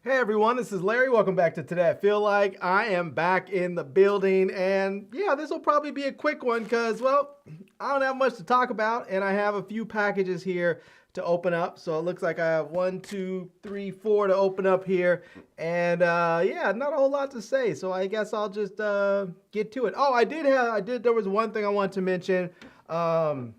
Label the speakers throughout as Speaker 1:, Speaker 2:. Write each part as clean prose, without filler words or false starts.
Speaker 1: Hey everyone, this is Larry. Welcome back to Today I Feel Like. I am back in the building, and yeah, this will probably be a quick one because, well, I don't have much to talk about, and I have a few packages here to open up. So it looks like I have 1, 2, 3, 4 to open up here, and yeah, not a whole lot to say. So I guess I'll just get to it. Oh, there was one thing I wanted to mention. That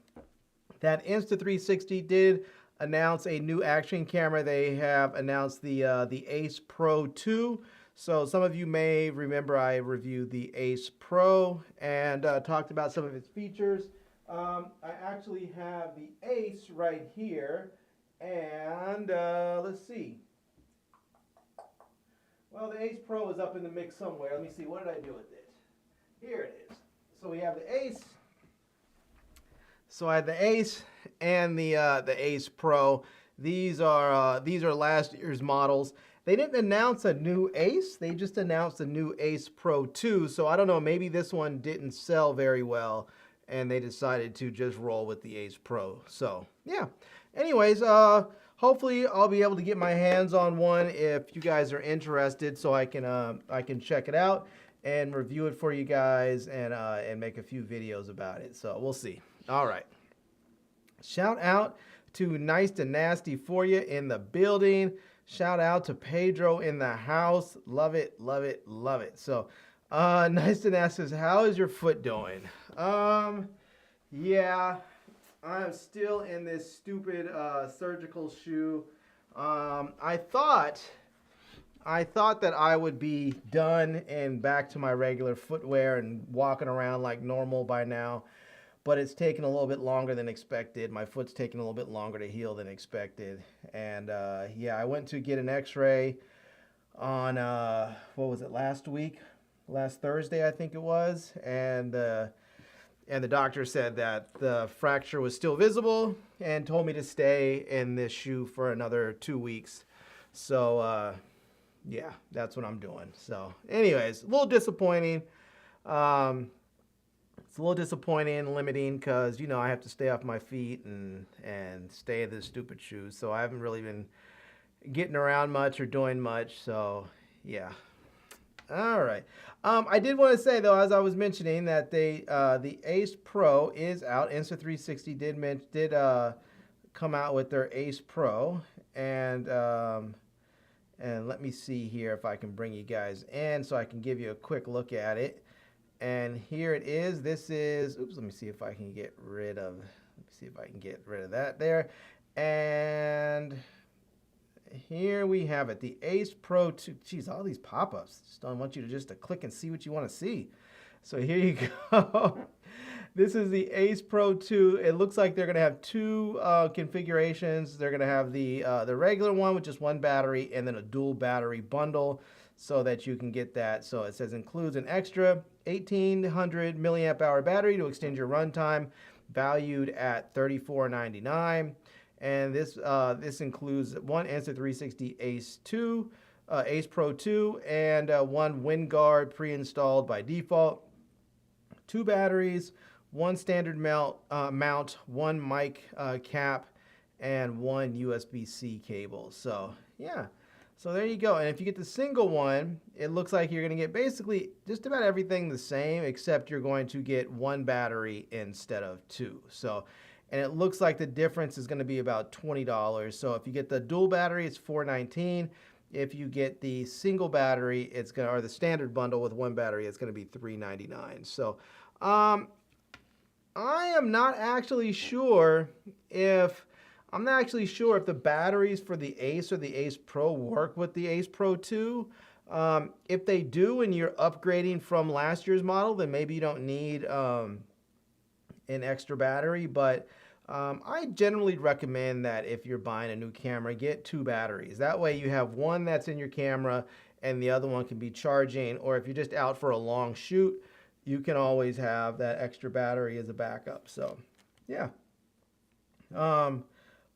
Speaker 1: Insta360 did announce a new action camera. They have announced the Ace Pro 2. So some of you may remember I reviewed the Ace Pro and talked about some of its features. I actually have the Ace right here, and let's see. Well, the Ace Pro is up in the mix somewhere. Let me see. What did I do with it? Here it is. So we have the Ace. So I had the Ace and the Ace Pro. These are last year's models. They didn't announce a new Ace. They just announced a new Ace Pro 2. So I don't know. Maybe this one didn't sell very well, and they decided to just roll with the Ace Pro. So yeah. Anyways, hopefully I'll be able to get my hands on one if you guys are interested, so I can check it out and review it for you guys and make a few videos about it. So we'll see. All right. Shout out to Nice to Nasty for you in the building. Shout out to Pedro in the house. Love it, love it, love it. So, Nice to Nasty says, how is your foot doing? Yeah, I'm still in this stupid surgical shoe. I thought that I would be done and back to my regular footwear and walking around like normal by now. But it's taken a little bit longer than expected. My foot's taking a little bit longer to heal than expected. And yeah, I went to get an x-ray on, what was it, last week? Last Thursday, I think it was. And the doctor said that the fracture was still visible and told me to stay in this shoe for another 2 weeks. So, yeah, that's what I'm doing. So, anyways, a little disappointing. It's a little disappointing and limiting because, you know, I have to stay off my feet and stay in this stupid shoes. So I haven't really been getting around much or doing much. So, yeah. All right. I did want to say, though, as I was mentioning, that the Ace Pro is out. Insta360 did come out with their Ace Pro. And let me see here if I can bring you guys in so I can give you a quick look at it. And here it is. This is, oops, let me see if I can get rid of that there. And here we have it, the Ace Pro 2. Geez, all these pop-ups. Just don't want you to just click and see what you want to see. So here you go. This is the Ace Pro 2. It looks like they're going to have two configurations. They're going to have the regular one with just one battery and then a dual battery bundle so that you can get that. So it says includes an extra 1800 milliamp hour battery to extend your runtime, valued at $34.99. And this includes one Insta360 Ace Pro 2 and one WindGuard pre-installed by default, 2 batteries, 1 standard mount, 1 mic cap, and 1 USB-C cable. So yeah. So there you go. And if you get the single one, it looks like you're going to get basically just about everything the same, except you're going to get 1 battery instead of 2. So, and it looks like the difference is going to be about $20. So if you get the dual battery, it's $4.19. If you get the single battery, or the standard bundle with 1 battery, it's going to be $3.99. So, I am not actually sure if the batteries for the Ace or the Ace Pro work with the Ace Pro 2. If they do and you're upgrading from last year's model, then maybe you don't need an extra battery. But I generally recommend that if you're buying a new camera, get 2 batteries. That way you have one that's in your camera and the other one can be charging. Or if you're just out for a long shoot, you can always have that extra battery as a backup. So, yeah.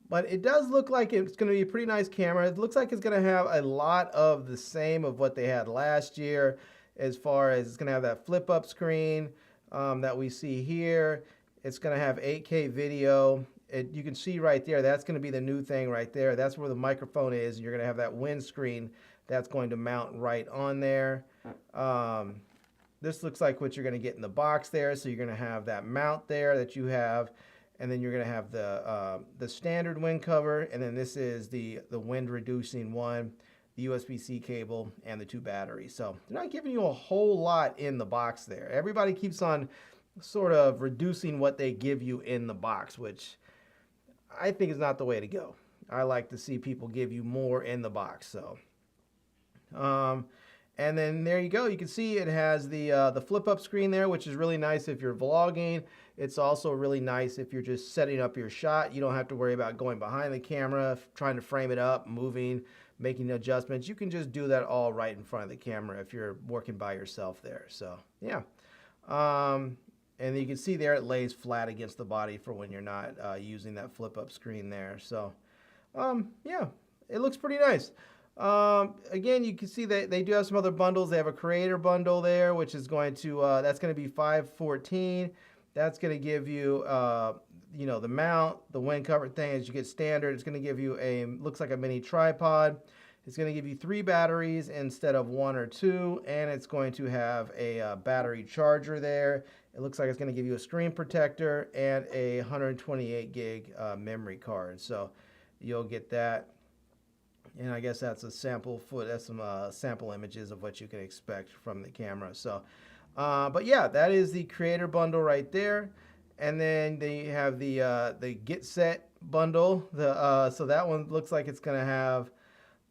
Speaker 1: But it does look like it's going to be a pretty nice camera. It looks like it's going to have a lot of the same of what they had last year, as far as it's going to have that flip-up screen that we see here. It's going to have 8K video. you can see right there, that's going to be the new thing right there. That's where the microphone is. You're going to have that windscreen that's going to mount right on there. This looks like what you're going to get in the box there. So you're going to have that mount there that you have, and then you're going to have the standard wind cover, and then this is the wind reducing one, the USB-C cable, and the 2 batteries. So they're not giving you a whole lot in the box there. Everybody keeps on sort of reducing what they give you in the box, which I think is not the way to go. I like to see people give you more in the box. So and then there you go. You can see it has the flip-up screen there, which is really nice if you're vlogging. It's also really nice if you're just setting up your shot. You don't have to worry about going behind the camera, trying to frame it up, moving, making adjustments. You can just do that all right in front of the camera if you're working by yourself there. So yeah. And you can see there it lays flat against the body for when you're not using that flip-up screen there. So yeah, it looks pretty nice. Again, you can see that they do have some other bundles. They have a creator bundle there, which is going to, that's going to be $514. That's going to give you, you know, the mount, the wind cover thing as you get standard. It's going to give you looks like a mini tripod. It's going to give you 3 batteries instead of 1 or 2, and it's going to have a battery charger there. It looks like it's going to give you a screen protector and a 128 gig memory card. So you'll get that. And I guess that's a sample that's some sample images of what you can expect from the camera. So, but yeah, that is the creator bundle right there. And then they have the get set bundle. So that one looks like it's going to have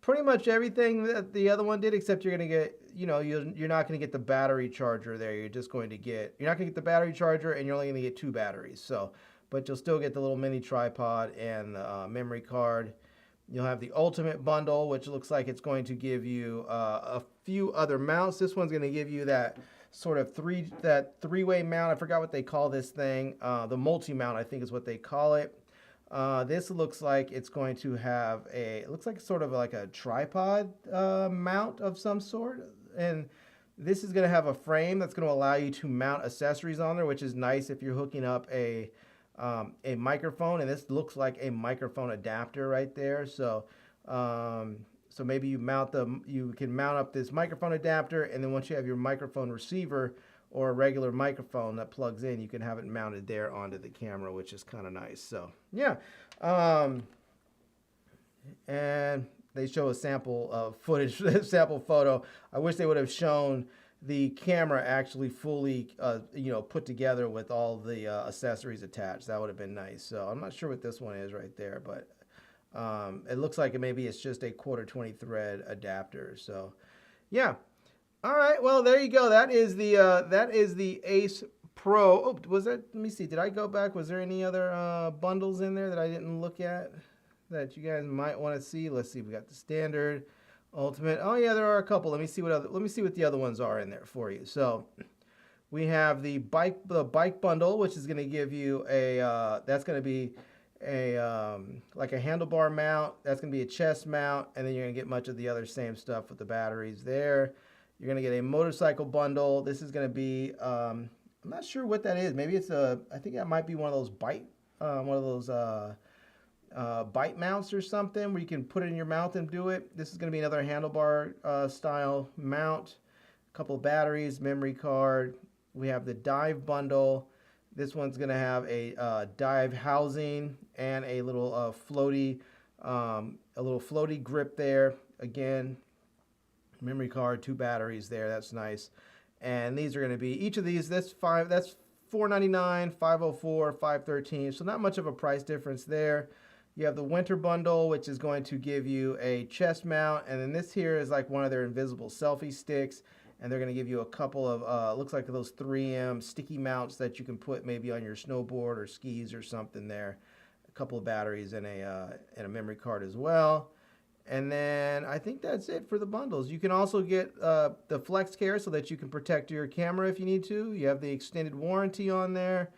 Speaker 1: pretty much everything that the other one did, except you're going to get, you know, you're not going to get the battery charger there. You're just going to get, you're not going to get the battery charger, and you're only going to get 2 batteries. So, but you'll still get the little mini tripod and the memory card. You'll have the ultimate bundle, which looks like it's going to give you a few other mounts. This one's going to give you that sort of three-way mount. I forgot what they call this thing. The multi-mount, I think, is what they call it. This looks like it's going to have it looks like sort of like a tripod mount of some sort. And this is going to have a frame that's going to allow you to mount accessories on there, which is nice if you're hooking up a microphone. And this looks like a microphone adapter right there. So so maybe you can mount up this microphone adapter, and then once you have your microphone receiver or a regular microphone that plugs in, you can have it mounted there onto the camera, which is kind of nice. So yeah, and they show a sample footage, sample photo. I wish they would have shown the camera actually fully, you know, put together with all the accessories attached. That would have been nice. So I'm not sure what this one is right there, but it looks like maybe it's just a 1/4 thread adapter. So yeah. All right, well, there you go. That is the Ace Pro. Oh, was that? Let me see. Did I go back? Was there any other bundles in there that I didn't look at that you guys might want to see? Let's see. We got the standard, ultimate. Oh yeah, there are a couple. Let me see what the other ones are in there for you. So we have the bike bundle, which is going to give you that's going to be like a handlebar mount. That's going to be a chest mount, and then you're going to get much of the other same stuff with the batteries there. You're going to get a motorcycle bundle. This is going to be, I'm not sure what that is. Maybe it's I think that might be one of those bite mounts or something where you can put it in your mouth and do it. This is going to be another handlebar style mount. A couple of batteries, memory card. We have the dive bundle. This one's going to have a dive housing and a little floaty grip there. Again, memory card, 2 batteries there. That's nice. And these are going to be, each of these, that's $499, $504, $513. So not much of a price difference there. You have the winter bundle, which is going to give you a chest mount. And then this here is like one of their invisible selfie sticks. And they're going to give you a couple of, looks like those 3M sticky mounts that you can put maybe on your snowboard or skis or something there. A couple of batteries and a memory card as well. And then I think that's it for the bundles. You can also get the Flex Care so that you can protect your camera if you need to. You have the extended warranty on there.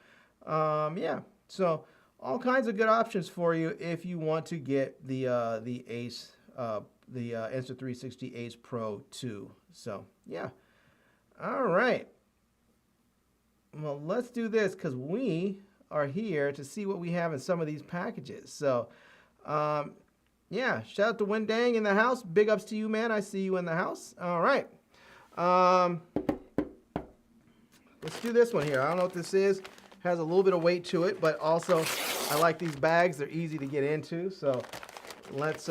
Speaker 1: Yeah, so all kinds of good options for you if you want to get the Ace, the Insta360 Ace Pro 2. So yeah, all right. Well, let's do this because we are here to see what we have in some of these packages. So, yeah, shout out to Wendang in the house. Big ups to you, man. I see you in the house. All right. Let's do this one here. I don't know what this is. Has a little bit of weight to it, but also I like these bags. They're easy to get into. So let's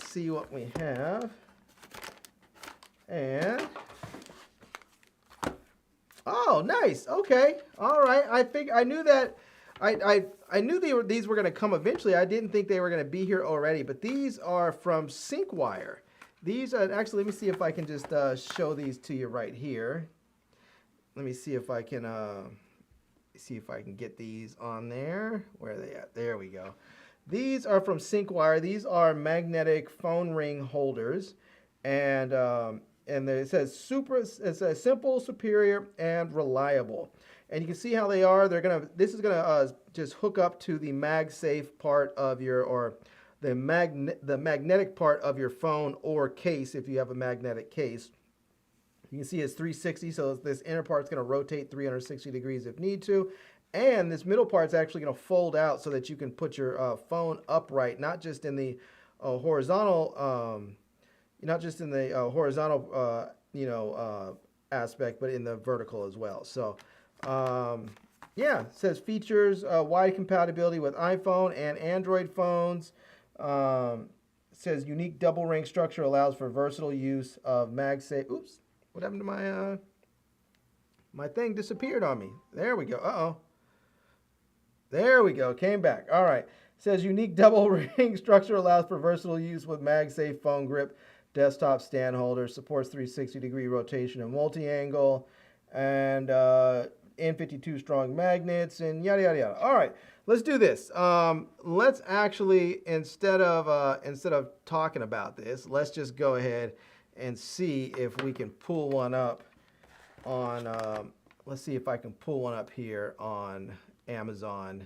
Speaker 1: see what we have. And oh, nice. Okay. All right. I knew that. I knew these were going to come eventually. I didn't think they were going to be here already. But these are from SyncWire. These are actually. Let me see if I can just show these to you right here. Let me see if I can get these on there. Where are they at? There we go. These are from SyncWire. These are magnetic phone ring holders, and it says it says simple, superior, and reliable. And you can see how they are. This is gonna just hook up to the MagSafe part of your, the magnetic part of your phone or case if you have a magnetic case. You can see it's 360, so this inner part's going to rotate 360 degrees if need to. And this middle part's actually going to fold out so that you can put your phone upright, not just in the horizontal, aspect, but in the vertical as well. So, yeah, it says features wide compatibility with iPhone and Android phones. It says unique double ring structure allows for versatile use of MagSafe. Oops. What happened to my, my thing disappeared on me. There we go. Uh-oh. There we go. Came back. All right. It says unique double ring structure allows for versatile use with MagSafe phone grip, desktop stand holder, supports 360-degree rotation and multi-angle, and N52 strong magnets, and yada, yada, yada. All right. Let's do this. Let's actually, instead of talking about this, let's just go ahead and see if we can pull one up on, let's see if I can pull one up here on Amazon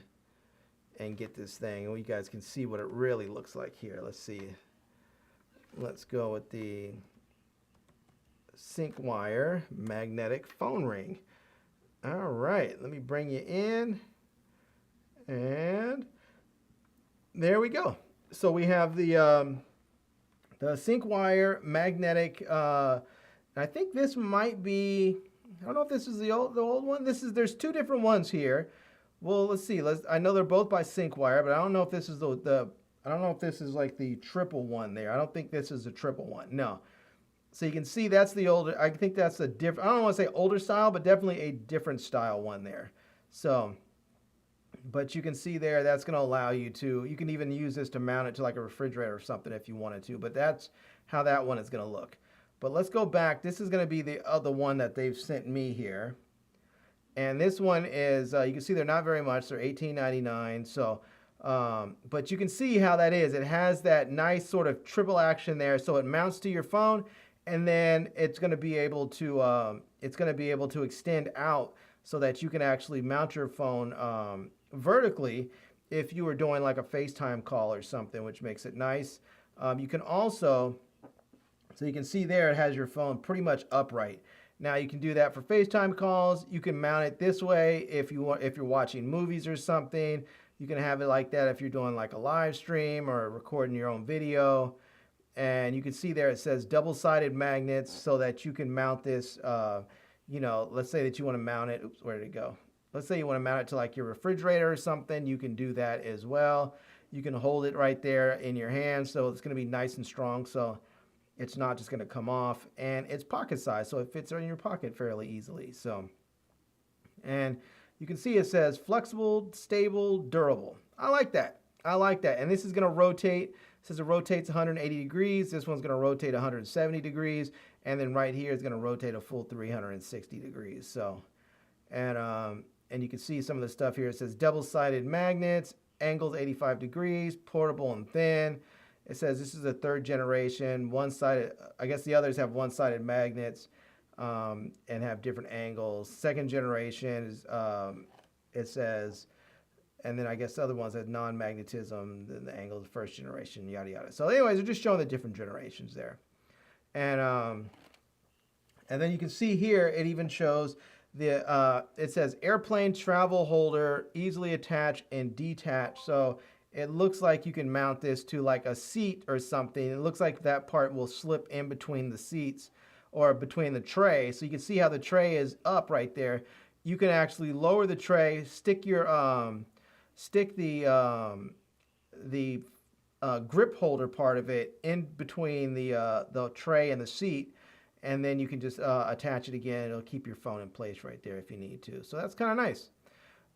Speaker 1: and get this thing. And you guys can see what it really looks like here. Let's see. Let's go with the SyncWire magnetic phone ring. All right, let me bring you in. And there we go. So we have the SyncWire magnetic, I think this might be, I don't know if this is the old one. There's two different ones here. Well, let's see. I know they're both by SyncWire, but I don't know if this is I don't know if this is like the triple one there. I don't think this is the triple one. No. So you can see that's the older, I think that's a different, I don't want to say older style, but definitely a different style one there. So, but you can see there, that's going to allow you to, you can even use this to mount it to like a refrigerator or something if you wanted to, but that's how that one is going to look. But let's go back. This is going to be the other one that they've sent me here. And this one is, you can see they're not very much. They're $18.99. So, but you can see how that is. It has that nice sort of triple action there. So it mounts to your phone, and then it's going to be able to, extend out so that you can actually mount your phone vertically if you were doing like a FaceTime call or something, which makes it nice. You can also, so you can see there, it has your phone pretty much upright. Now you can do that for FaceTime calls. You can mount it this way if you're watching movies or something. You can have it like that if you're doing like a live stream or recording your own video. And you can see there it says double-sided magnets so that you can mount this, let's say that you want to mount it. Oops, where did it go? Let's say you want to mount it to like your refrigerator or something. You can do that as well. You can hold it right there in your hand, so it's going to be nice and strong. So it's not just going to come off, and it's pocket size, so it fits in your pocket fairly easily. So, and you can see it says flexible, stable, durable. I like that. I like that. And this is going to rotate. It says it rotates 180 degrees. This one's going to rotate 170 degrees. And then right here is going to rotate a full 360 degrees. So, and you can see some of the stuff here. It says double-sided magnets, angles 85 degrees, portable and thin. It says this is a third generation, one-sided. I guess the others have one-sided magnets and have different angles. Second generation is, it says, and then I guess the other ones have non-magnetism, the angle of the first generation, yada, yada. So anyways, they're just showing the different generations there. And then you can see here, it even shows it says airplane travel holder, easily attach and detach. So it looks like you can mount this to like a seat or something. It looks like that part will slip in between the seats or between the tray. So you can see how the tray is up right there. You can actually lower the tray, stick the grip holder part of it in between the tray and the seat, and then you can just attach it again. It'll keep your phone in place right there if you need to. So that's kind of nice.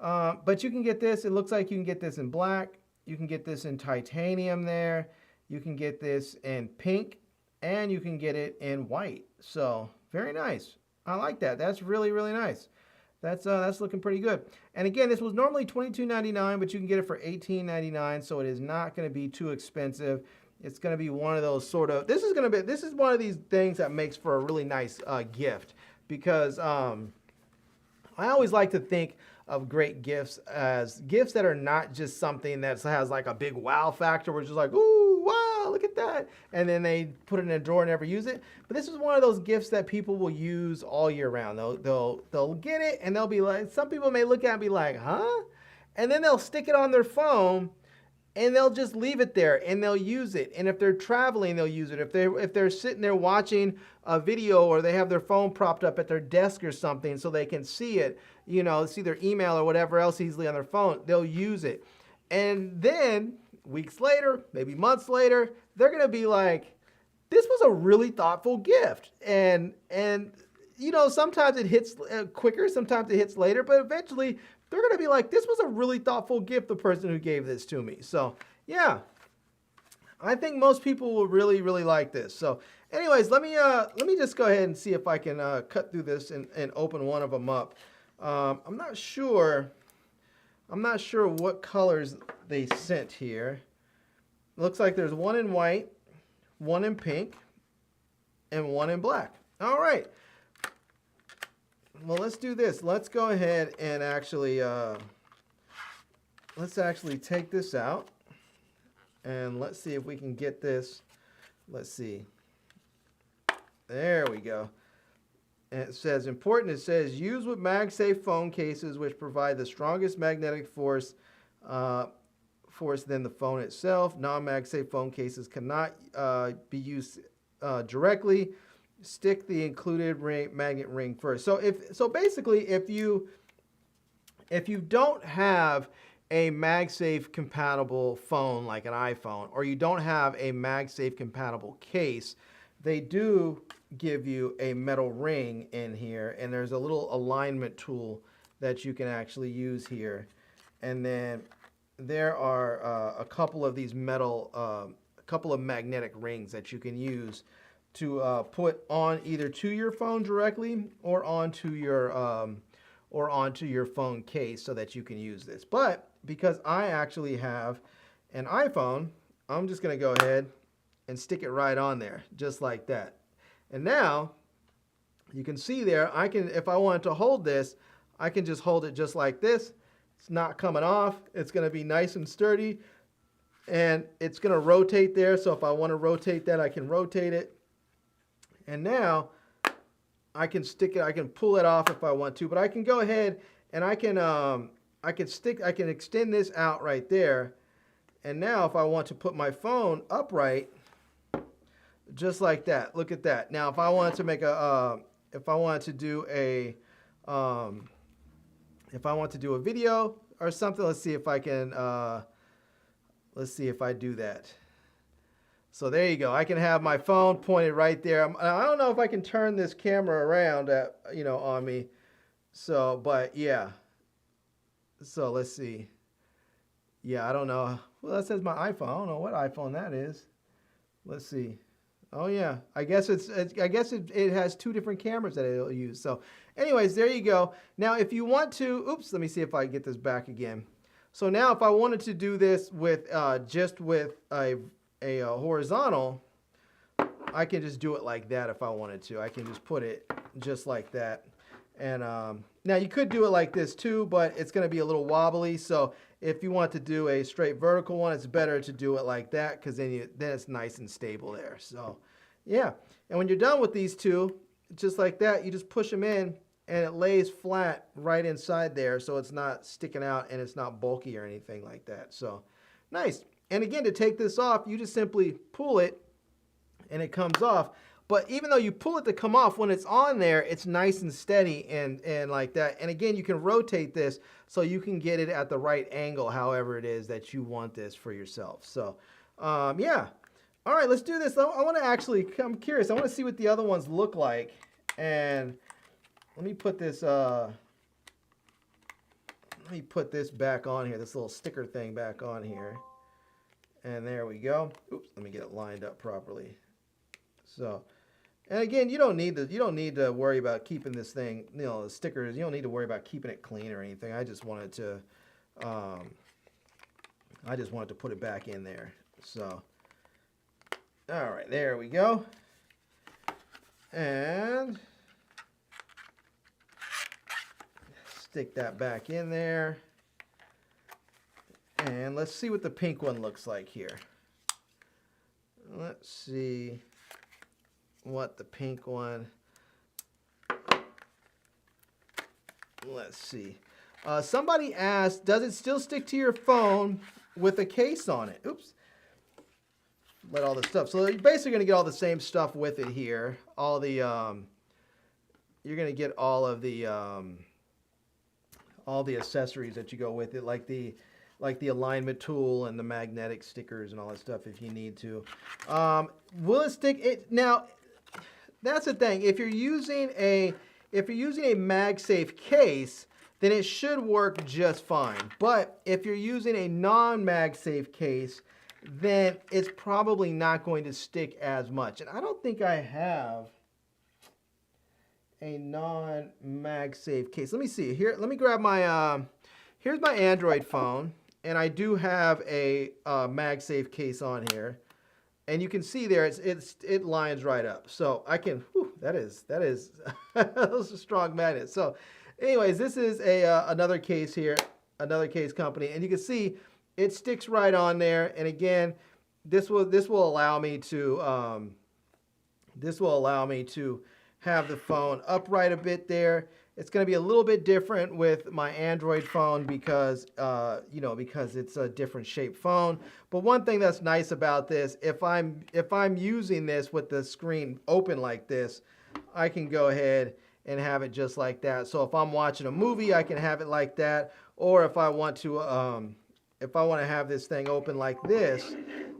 Speaker 1: But you can get this. It looks like you can get this in black. You can get this in titanium there. You can get this in pink, and you can get it in white. So very nice. I like that. That's really, really nice. That's looking pretty good. And again, this was normally $22.99, but you can get it for $18.99, so it is not going to be too expensive. It's going to be one of those sort of, this is one of these things that makes for a really nice gift, because I always like to think of great gifts as gifts that are not just something that has like a big wow factor, where it's just like, ooh, wow, look at that, and then they put it in a drawer and never use it. But this is one of those gifts that people will use all year round. They'll get it, and they'll be like, some people may look at it and be like, huh? And then they'll stick it on their phone, and they'll just leave it there, and they'll use it. And if they're traveling, they'll use it. If they're sitting there watching a video, or they have their phone propped up at their desk or something so they can see it, see their email or whatever else easily on their phone, they'll use it. And then weeks later, maybe months later, they're going to be like, this was a really thoughtful gift. And sometimes it hits quicker, sometimes it hits later, but eventually they're going to be like, this was a really thoughtful gift, the person who gave this to me. So yeah, I think most people will really, really like this. So anyways, let me just go ahead and see if I can cut through this and open one of them up. I'm not sure what colors they sent here. Looks like there's one in white, one in pink, and one in black. All right. Well, let's do this. Let's go ahead and actually take this out, and let's see if we can get this. Let's see. There we go. And it says, important, it says, use with MagSafe phone cases, which provide the strongest magnetic force than the phone itself. Non-MagSafe phone cases cannot be used directly. Stick the included magnet ring first. So basically, if you don't have a MagSafe compatible phone like an iPhone, or you don't have a MagSafe compatible case, they do give you a metal ring in here, and there's a little alignment tool that you can actually use here. And then there are a couple of these metal, a couple of magnetic rings that you can use to put on either to your phone directly or onto your phone case, so that you can use this. But because I actually have an iPhone, I'm just going to go ahead and stick it right on there, just like that. And now you can see there, if I wanted to hold this, I can just hold it just like this. It's not coming off. It's going to be nice and sturdy, and it's going to rotate there. So if I want to rotate that, I can rotate it. And now I can stick it, I can pull it off if I want to, but I can go ahead and I can extend this out right there. And now if I want to put my phone upright, just like that, look at that. Now if I wanted to make if I wanted to do a video or something, let's see if I can, let's see if I do that. So there you go. I can have my phone pointed right there. I don't know if I can turn this camera around on me. So, but yeah. So let's see. Yeah, I don't know. Well, that says my iPhone. I don't know what iPhone that is. Let's see. Oh yeah. I guess it has two different cameras that it'll use. So anyways, there you go. Now if you want to, oops, let me see if I can get this back again. So now if I wanted to do this with just with a horizontal, I can just do it like that if I wanted to. I can just put it just like that. And now you could do it like this too, but it's going to be a little wobbly. So if you want to do a straight vertical one, it's better to do it like that, because then it's nice and stable there. So yeah. And when you're done with these two, just like that, you just push them in, and it lays flat right inside there, so it's not sticking out and it's not bulky or anything like that. So nice. And again, to take this off, you just simply pull it and it comes off. But even though you pull it to come off, when it's on there, it's nice and steady and like that. And again, you can rotate this so you can get it at the right angle, however it is that you want this for yourself. So yeah. All right, let's do this. I want to actually, I'm curious. I want to see what the other ones look like. And let me put this back on here, this little sticker thing back on here. And there we go. Oops, let me get it lined up properly. So, and again, you don't need to worry about keeping this thing, you know, the stickers, you don't need to worry about keeping it clean or anything. I just wanted to put it back in there. So, all right, there we go. And stick that back in there. And let's see what the pink one looks like here. Let's see what the pink one. Let's see. Somebody asked, does it still stick to your phone with a case on it? Oops. Let all the stuff. So you're basically going to get all the same stuff with it here. All the, you're going to get all of the accessories that you go with it, like the alignment tool and the magnetic stickers and all that stuff if you need to. Will it stick? Now, that's the thing. If you're using a MagSafe case, then it should work just fine. But if you're using a non-MagSafe case, then it's probably not going to stick as much. And I don't think I have a non-MagSafe case. Let me see here. Let me grab my. Here's my Android phone. And I do have a MagSafe case on here, and you can see there it lines right up. So I can. Whew, that is those are strong magnets. So, anyways, this is another case here, another case company, and you can see it sticks right on there. And again, this will allow me to have the phone upright a bit there. It's going to be a little bit different with my Android phone because, because it's a different shaped phone. But one thing that's nice about this, if I'm using this with the screen open like this, I can go ahead and have it just like that. So if I'm watching a movie, I can have it like that. Or if I want to have this thing open like this,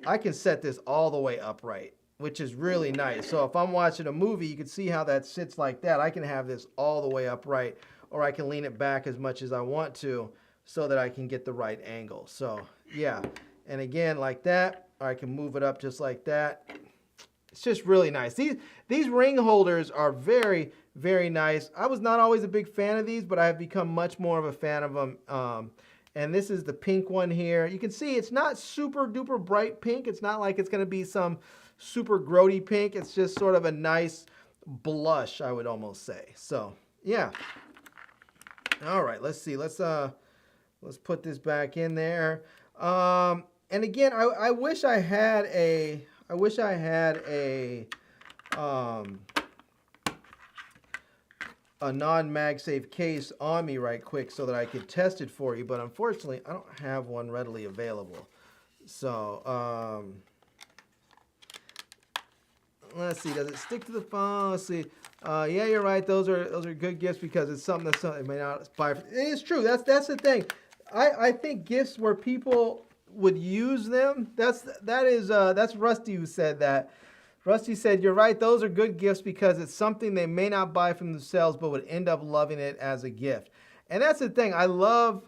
Speaker 1: I can set this all the way upright, which is really nice. So if I'm watching a movie, you can see how that sits like that. I can have this all the way upright, or I can lean it back as much as I want to so that I can get the right angle. So yeah, and again like that, or I can move it up just like that. It's just really nice. These ring holders are very, very nice. I was not always a big fan of these, but I've become much more of a fan of them. And this is the pink one here. You can see it's not super duper bright pink. It's not like it's going to be some super grody pink. It's just sort of a nice blush, I would almost say. So yeah. All right, let's see. Let's put this back in there. And again, I wish I had a non-MagSafe case on me right quick so that I could test it for you, but unfortunately I don't have one readily available. So let's see, does it stick to the phone? Let's see. Yeah, you're right. Those are good gifts because it's something that somebody may not buy. It's true. That's the thing. I think gifts where people would use them. That's Rusty who said that. Rusty said, "You're right. Those are good gifts because it's something they may not buy for themselves, but would end up loving it as a gift." And that's the thing. I love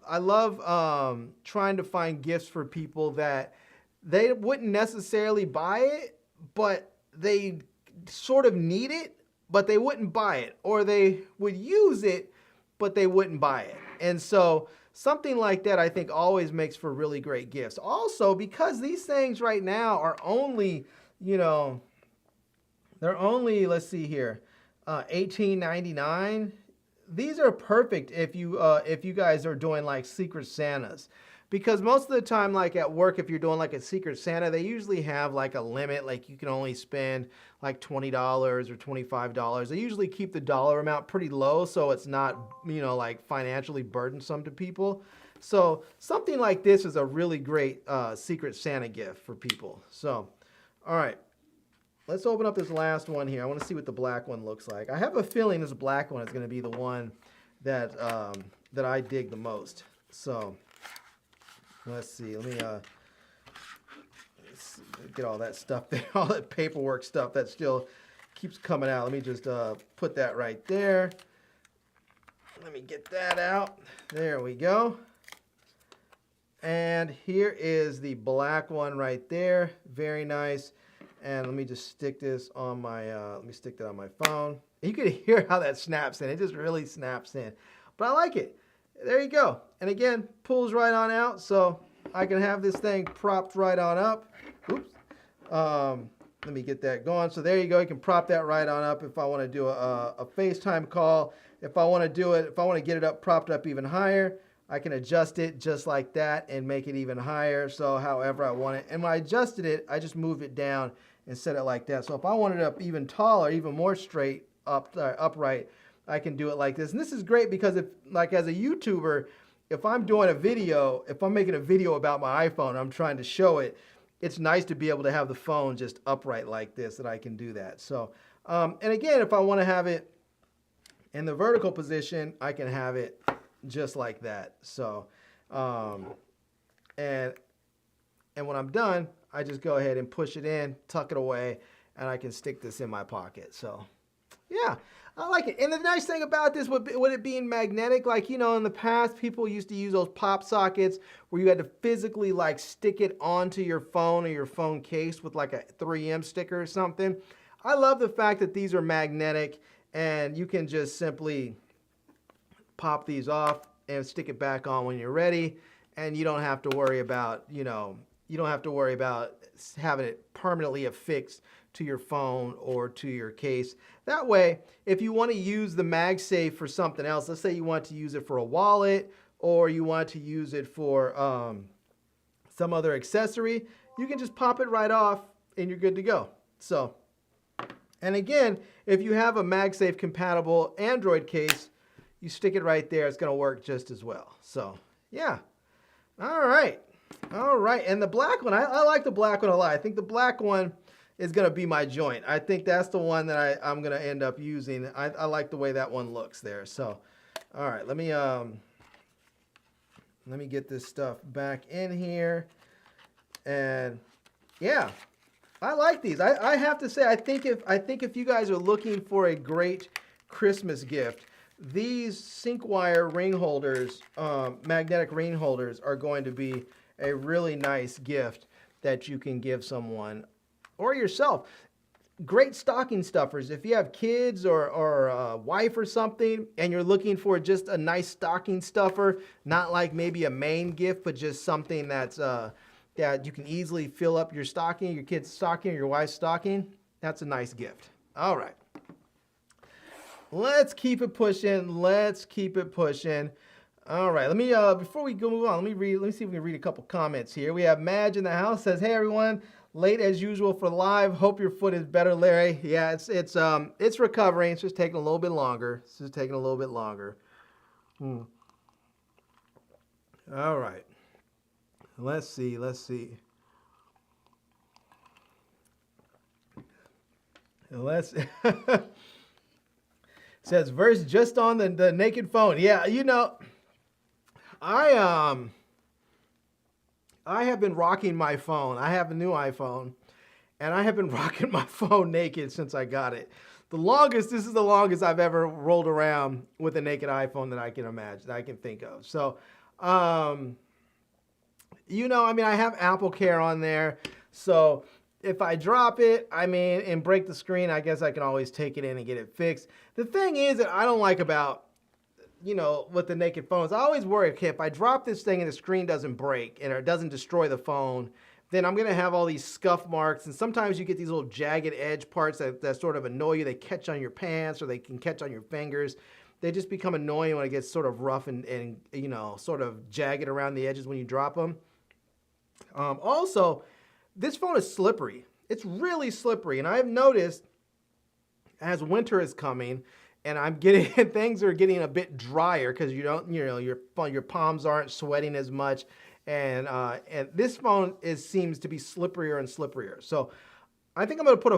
Speaker 1: trying to find gifts for people that they wouldn't necessarily buy it, but they sort of need it, but they wouldn't buy it, or they would use it, but they wouldn't buy it. And so something like that, I think, always makes for really great gifts. Also, because these things right now are only, they're only, let's see here, $18.99. These are perfect if you guys are doing like Secret Santas, because most of the time, like at work, if you're doing like a Secret Santa, they usually have like a limit, like you can only spend like $20 or $25. They usually keep the dollar amount pretty low so it's not, you know, like financially burdensome to people. So something like this is a really great Secret Santa gift for people. So, all right, let's open up this last one here. I want to see what the black one looks like. I have a feeling this black one is going to be the one that that I dig the most. So let's see. Let me let's get all that stuff there, all that paperwork stuff that still keeps coming out. Let me just put that right there. Let me get that out. There we go. And here is the black one right there. Very nice. And let me just stick this on my, let me stick that on my phone. You can hear how that snaps in. It just really snaps in. But I like it. There you go. And again, pulls right on out. So I can have this thing propped right on up. Oops. Let me get that going. So there you go. You can prop that right on up if I want to do a FaceTime call. If I want to do it, if I want to get it up, propped up even higher, I can adjust it just like that and make it even higher. So however I want it. And when I adjusted it, I just moved it down and set it like that. So if I want it up even taller, even more straight, upright, I can do it like this. And this is great because if, like as a YouTuber, if I'm doing a video, if I'm making a video about my iPhone, I'm trying to show it, it's nice to be able to have the phone just upright like this, that I can do that. So, and again, if I want to have it in the vertical position, I can have it just like that. So, and when I'm done, I just go ahead and push it in, tuck it away, and I can stick this in my pocket. So, yeah, I like it. And the nice thing about this, with it being magnetic, like, you know, in the past, people used to use those pop sockets where you had to physically, like, stick it onto your phone or your phone case with, like, a 3M sticker or something. I love the fact that these are magnetic, and you can just simply pop these off and stick it back on when you're ready, and you don't have to worry about, you know, you don't have to worry about having it permanently affixed to your phone or to your case. That way, if you want to use the MagSafe for something else, let's say you want to use it for a wallet or you want to use it for some other accessory, you can just pop it right off and you're good to go. So, and again, if you have a MagSafe compatible Android case, you stick it right there, it's going to work just as well. So, yeah. All right. All right. And the black one, I like the black one a lot. I think the black one is going to be my joint. I think that's the one that I'm going to end up using. I like the way that one looks there. So, all right, let me get this stuff back in here. And yeah, I like these. I have to say, I think if you guys are looking for a great Christmas gift, these sync wire ring holders, magnetic ring holders, are going to be a really nice gift that you can give someone or yourself. Great stocking stuffers. If you have kids or a wife or something and you're looking for just a nice stocking stuffer, not like maybe a main gift, but just something that's that you can easily fill up your stocking, your kid's stocking, or your wife's stocking, that's a nice gift. All right. Let's keep it pushing. Let's keep it pushing. All right, let me before we go move on, let me see if we can read a couple comments here. We have Madge in the house, says, "Hey everyone, late as usual for live. Hope your foot is better, Larry." Yeah, it's recovering. It's just taking a little bit longer. It's just taking a little bit longer. All right. Let's see. Says verse just on the naked phone. Yeah, you know, I have been rocking my phone. I have a new iPhone, and I have been rocking my phone naked since I got it. This is the longest I've ever rolled around with a naked iPhone that I can imagine, that I can think of. So, you know, I mean, I have Apple Care on there, so if I drop it, I mean, and break the screen, I guess I can always take it in and get it fixed. The thing is that I don't like about, you know, with the naked phones, I always worry, okay, if I drop this thing and the screen doesn't break and it doesn't destroy the phone, then I'm going to have all these scuff marks. And sometimes you get these little jagged edge parts that sort of annoy you. They catch on your pants or they can catch on your fingers. they just become annoying when it gets sort of rough and you know, sort of jagged around the edges when you drop them. Also, this phone is slippery. It's really slippery, and I've noticed as winter is coming, and I'm getting things are getting a bit drier because you don't, you know, your palms aren't sweating as much, and this phone seems to be slipperier and slipperier. So I think I'm gonna put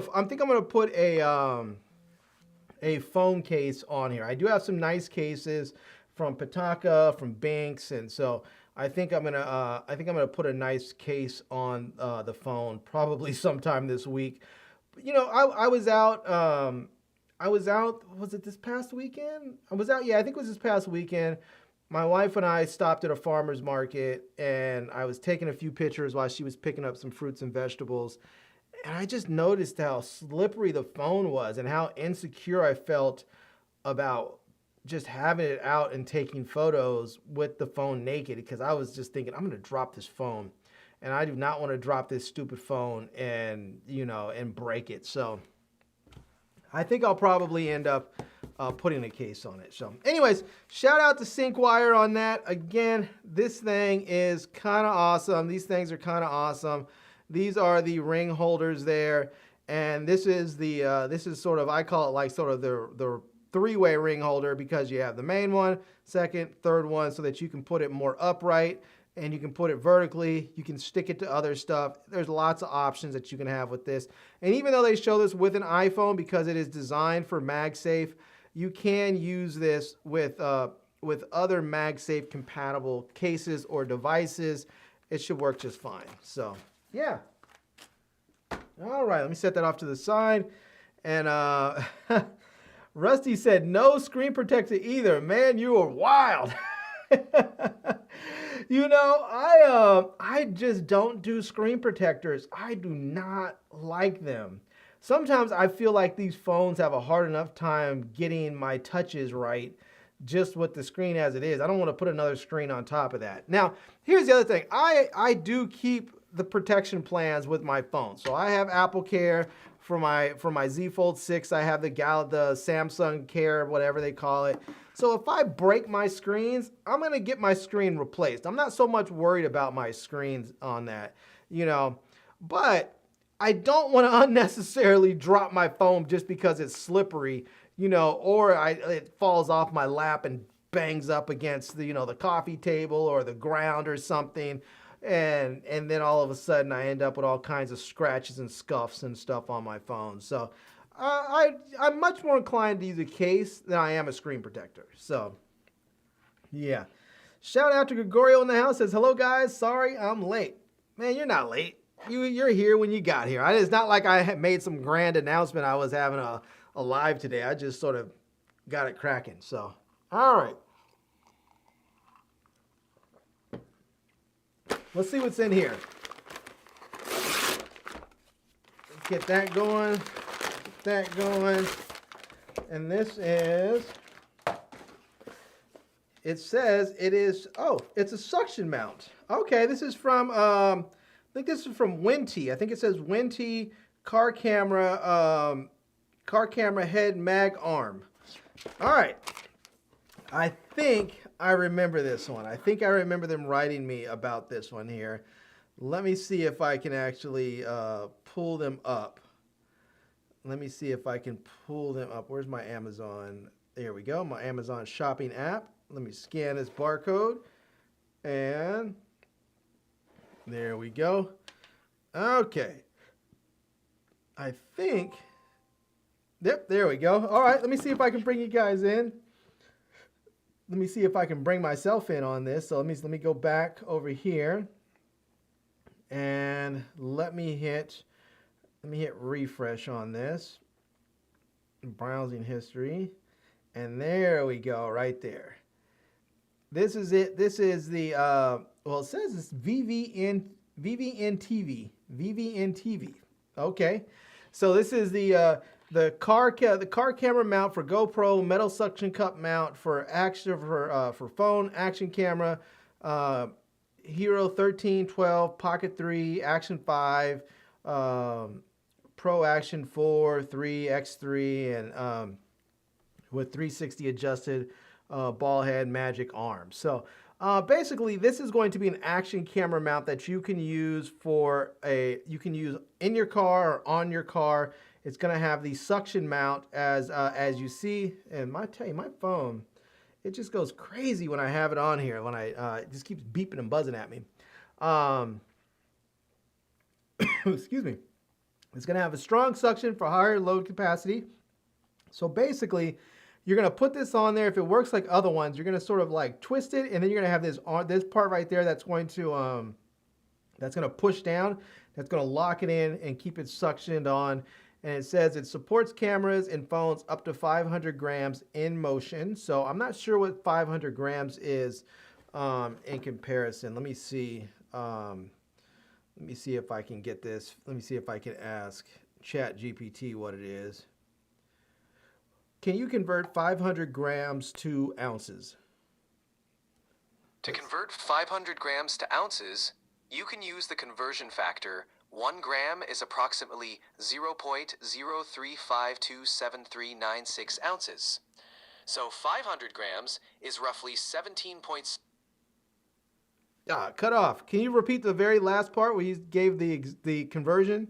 Speaker 1: a phone case on here. I do have some nice cases from Pitaka, from Banks, and so I think I'm gonna put a nice case on the phone probably sometime this week. You know, I was out. Was it this past weekend? I was out. Yeah, I think it was this past weekend. My wife and I stopped at a farmer's market, and I was taking a few pictures while she was picking up some fruits and vegetables. And I just noticed how slippery the phone was and how insecure I felt about just having it out and taking photos with the phone naked, because I was just thinking, I'm going to drop this phone, and I do not want to drop this stupid phone and, you know, and break it. So I think I'll probably end up putting a case on it. So anyways, shout out to SyncWire on that. Again, this thing is kind of awesome. These things are kind of awesome. These are the ring holders there. And this is this is sort of, I call it like sort of the three-way ring holder, because you have the main one, second, third one, so that you can put it more upright, and you can put it vertically. You can stick it to other stuff. There's lots of options that you can have with this. And even though they show this with an iPhone, because it is designed for MagSafe, you can use this with other MagSafe compatible cases or devices. It should work just fine. So yeah. All right, let me set that off to the side. And Rusty said no screen protector either. Man, you are wild. You know, I just don't do screen protectors. I do not like them. Sometimes I feel like these phones have a hard enough time getting my touches right just with the screen as it is. I don't want to put another screen on top of that. Now, here's the other thing. I do keep the protection plans with my phone. So I have Apple Care for my Z Fold 6. I have the Samsung Care, whatever they call it. So if I break my screens, I'm going to get my screen replaced. I'm not so much worried about my screens on that, you know, but I don't want to unnecessarily drop my phone just because it's slippery, you know, or it falls off my lap and bangs up against the, you know, the coffee table or the ground or something. And then all of a sudden I end up with all kinds of scratches and scuffs and stuff on my phone. So I'm much more inclined to use a case than I am a screen protector. So yeah. Shout out to Gregorio in the house, says, hello guys, sorry I'm late. Man, you're not late. You're here when you got here. It's not like I had made some grand announcement I was having a live today. I just sort of got it cracking. So, all right. Let's see what's in here. Get that going. Get that going. And this is, it says it is, oh, it's a suction mount. Okay, this is from, I think this is from Winty. I think it says Winty car camera head mag arm. All right. I think I remember this one. I think I remember them writing me about this one here. Let me see if I can actually pull them up. Let me see if I can pull them up. Where's my Amazon? There we go, my Amazon shopping app. Let me scan this barcode. And there we go. Okay. I think, yep, there we go. All right, let me see if I can bring you guys in. Let me see if I can bring myself in on this. So let me go back over here, and let me hit refresh on this. Browsing history, and there we go, right there. This is it. This is the well, it says it's VVN TV. Okay, so this is the car camera mount for GoPro, metal suction cup mount for action for phone action camera, Hero 13, 12, Pocket 3, Action 5, Pro Action 4, 3, X3, and with 360 adjusted ball head magic arm. So basically, this is going to be an action camera mount that you can use you can use in your car or on your car. It's going to have the suction mount as you see. And I tell you, my phone, it just goes crazy when I have it on here. When it just keeps beeping and buzzing at me. Excuse me. It's going to have a strong suction for higher load capacity. So basically, you're going to put this on there. If it works like other ones, you're going to sort of like twist it, and then you're going to have this part right there that's going to push down. That's going to lock it in and keep it suctioned on. And it says it supports cameras and phones up to 500 grams in motion. So I'm not sure what 500 grams is in comparison. Let me see. Let me see if I can get this. Let me see if I can ask ChatGPT what it is. Can you convert 500 grams to ounces?
Speaker 2: To convert 500 grams to ounces, you can use the conversion factor. 1 gram is approximately 0.0352739 ounces. So 500 grams is roughly 17 points.
Speaker 1: Cut off. Can you repeat the very last part where you gave the conversion?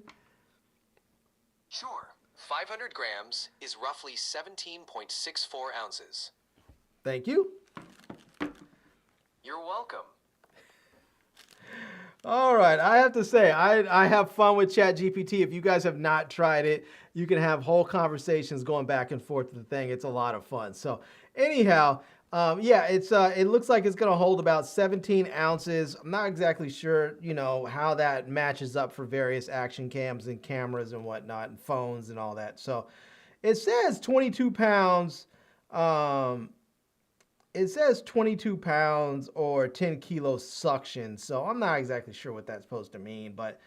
Speaker 2: Sure. 500 grams is roughly 17.64 ounces.
Speaker 1: Thank you.
Speaker 2: You're welcome.
Speaker 1: All right, I have to say, I have fun with ChatGPT. If you guys have not tried it, you can have whole conversations going back and forth with the thing. It's a lot of fun. So anyhow, yeah, it looks like it's going to hold about 17 ounces. I'm not exactly sure, how that matches up for various action cams and cameras and whatnot and phones and all that. So it says 22 pounds. It says 22 pounds or 10 kilos suction. So I'm not exactly sure what that's supposed to mean, but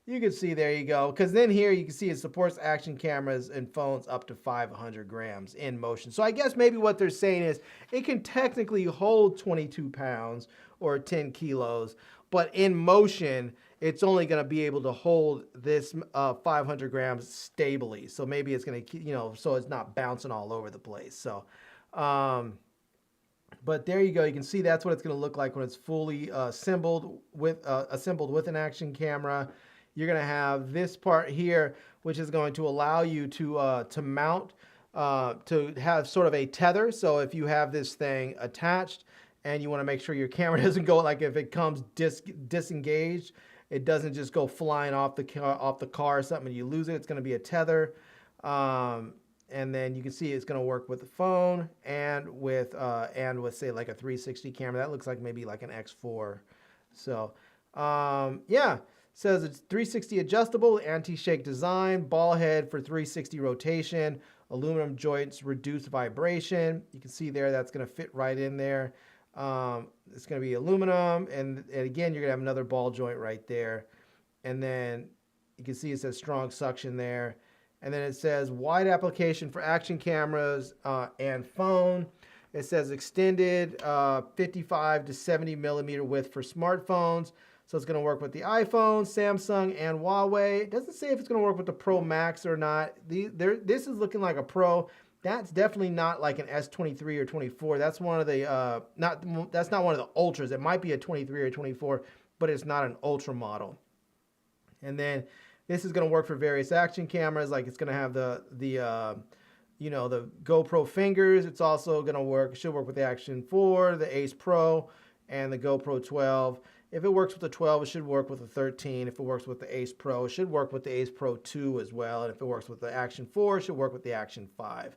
Speaker 1: you can see, there you go. Because then here you can see it supports action cameras and phones up to 500 grams in motion. So I guess maybe what they're saying is it can technically hold 22 pounds or 10 kilos, but in motion, it's only going to be able to hold this 500 grams stably. So maybe it's going to, so it's not bouncing all over the place. So, but there you go. You can see that's what it's going to look like when it's fully assembled with an action camera. You're going to have this part here, which is going to allow you to mount, to have sort of a tether. So if you have this thing attached and you want to make sure your camera doesn't go, like if it comes disengaged, it doesn't just go flying off the car or something and you lose it. It's going to be a tether. And then you can see it's going to work with the phone and with say like a 360 camera. That looks like maybe like an X4. So yeah. Says it's 360 adjustable, anti-shake design, ball head for 360 rotation, aluminum joints, reduced vibration. You can see there that's going to fit right in there. It's going to be aluminum, and again, you're going to have another ball joint right there. And then you can see it says strong suction there. And then it says wide application for action cameras and phone. It says extended 55 to 70 millimeter width for smartphones. So it's going to work with the iPhone, Samsung, and Huawei. It doesn't say if it's going to work with the Pro Max or not. This is looking like a Pro. That's definitely not like an S23 or 24. That's one of the that's not one of the Ultras. It might be a 23 or 24, but it's not an Ultra model. And then this is going to work for various action cameras. Like it's going to have the GoPro fingers. It's also going to work. It should work with the Action 4, the Ace Pro, and the GoPro 12. If it works with the 12, it should work with the 13. If it works with the Ace Pro, it should work with the Ace Pro 2 as well. And if it works with the Action 4, it should work with the Action 5. It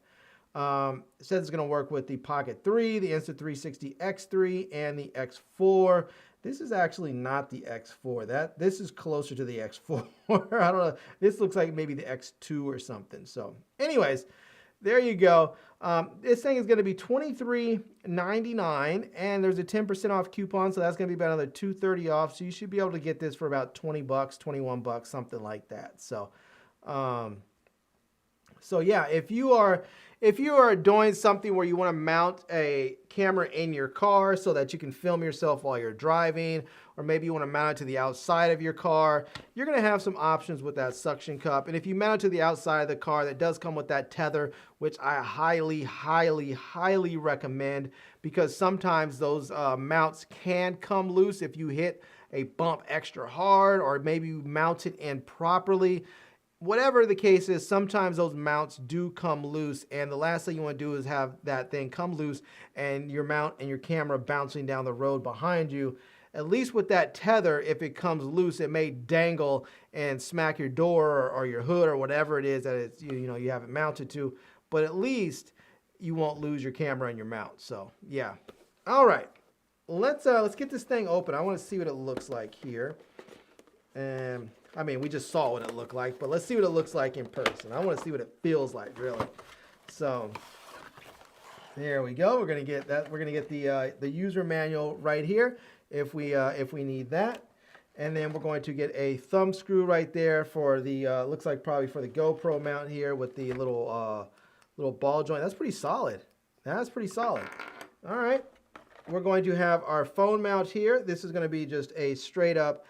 Speaker 1: says it's going to work with the Pocket 3, the Insta360 X3, and the X4. This is actually not the X4. This is closer to the X4. I don't know. This looks like maybe the X2 or something. So anyways, there you go. This thing is going to be $23.99, and there's a 10% off coupon, so that's going to be about another $2.30 off. So you should be able to get this for about $20, $21, something like that. So, So yeah, if you are doing something where you want to mount a camera in your car so that you can film yourself while you're driving, or maybe you want to mount it to the outside of your car, you're going to have some options with that suction cup. And if you mount it to the outside of the car, that does come with that tether, which I highly, highly, highly recommend, because sometimes those mounts can come loose if you hit a bump extra hard, or maybe you mount it in properly. Whatever the case is, sometimes those mounts do come loose, and the last thing you want to do is have that thing come loose and your mount and your camera bouncing down the road behind you. At least with that tether, if it comes loose, it may dangle and smack your door or your hood or whatever it is that it's, you have it mounted to, but at least you won't lose your camera and your mount. So yeah. All right, let's get this thing open. I want to see what it looks like here. And I mean, we just saw what it looked like, but let's see what it looks like in person. I want to see what it feels like, really. So there we go. We're gonna get that. We're gonna get the user manual right here if we need that, and then we're going to get a thumb screw right there for the looks like probably for the GoPro mount here with the little ball joint. That's pretty solid. That's pretty solid. All right. We're going to have our phone mount here. This is going to be just a straight up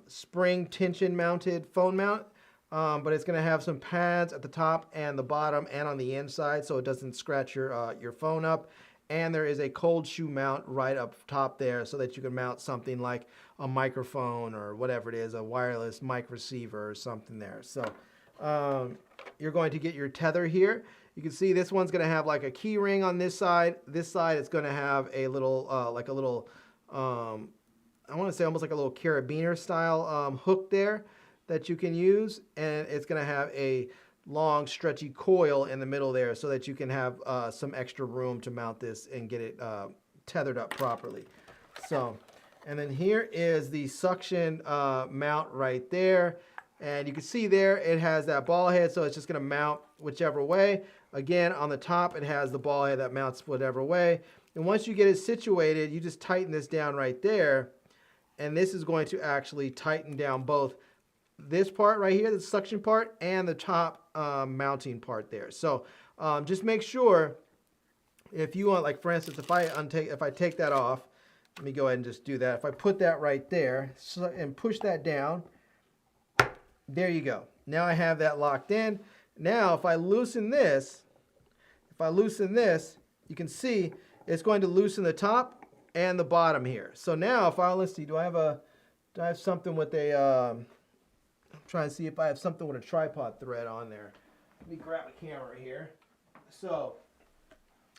Speaker 1: spring tension mounted phone mount, but it's going to have some pads at the top and the bottom and on the inside so it doesn't scratch your phone up. And there is a cold shoe mount right up top there so that you can mount something like a microphone or whatever it is, a wireless mic receiver or something there. So you're going to get your tether here. You can see this one's going to have like a key ring on this side. This side it's going to have a little I want to say almost like a little carabiner style hook there that you can use, and it's going to have a long stretchy coil in the middle there so that you can have some extra room to mount this and get it tethered up properly. So, and then here is the suction mount right there, and you can see there it has that ball head, so it's just going to mount whichever way. Again, on the top it has the ball head that mounts whatever way, and once you get it situated, you just tighten this down right there. And this is going to actually tighten down both this part right here, the suction part, and the top mounting part there. So just make sure if you want, like for instance, if I take that off, let me go ahead and just do that. If I put that right there and push that down, there you go. Now I have that locked in. Now if I loosen this, you can see it's going to loosen the top and the bottom here. So now if let's see, do I have something with a I'm trying to see if I have something with a tripod thread on there. Let me grab a camera here. So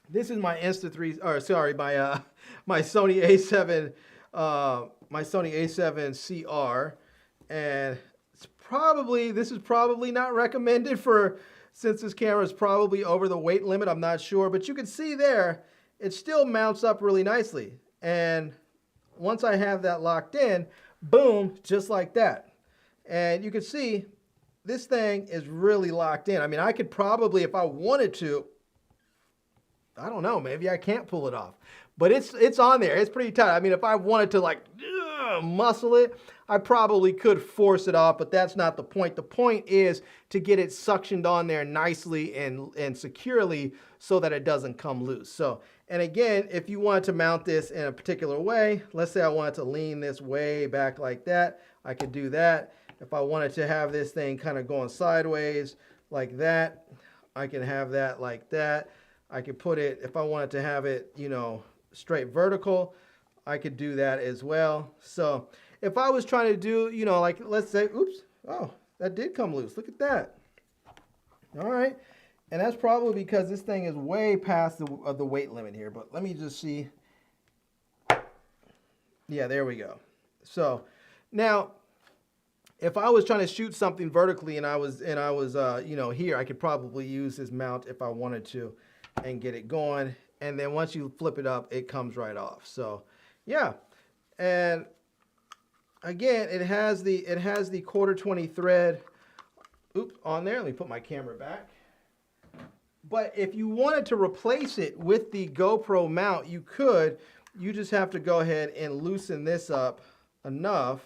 Speaker 1: this is my my Sony A7 my Sony A7 CR, and this is probably not recommended since this camera is probably over the weight limit. I'm not sure, but you can see there it still mounts up really nicely. And once I have that locked in, boom, just like that. And you can see this thing is really locked in. I mean, I could probably, if I wanted to, I don't know, maybe I can't pull it off. But it's on there. It's pretty tight. I mean, if I wanted to like muscle it, I probably could force it off, but that's not the point. The point is to get it suctioned on there nicely and securely so that it doesn't come loose. So, and again, if you want to mount this in a particular way, let's say I wanted to lean this way back like that, I could do that. If I wanted to have this thing kind of going sideways like that, I can have that like that. I could put it, if I wanted to have it, straight vertical, I could do that as well. So if I was trying to do, like let's say, oops, oh, that did come loose. Look at that. All right. And that's probably because this thing is way past the weight limit here. But let me just see. Yeah, there we go. So now, if I was trying to shoot something vertically and I was here, I could probably use this mount if I wanted to and get it going. And then once you flip it up, it comes right off. So yeah. And again, it has the 1/4 thread on there. Let me put my camera back. But if you wanted to replace it with the GoPro mount, you could. You just have to go ahead and loosen this up enough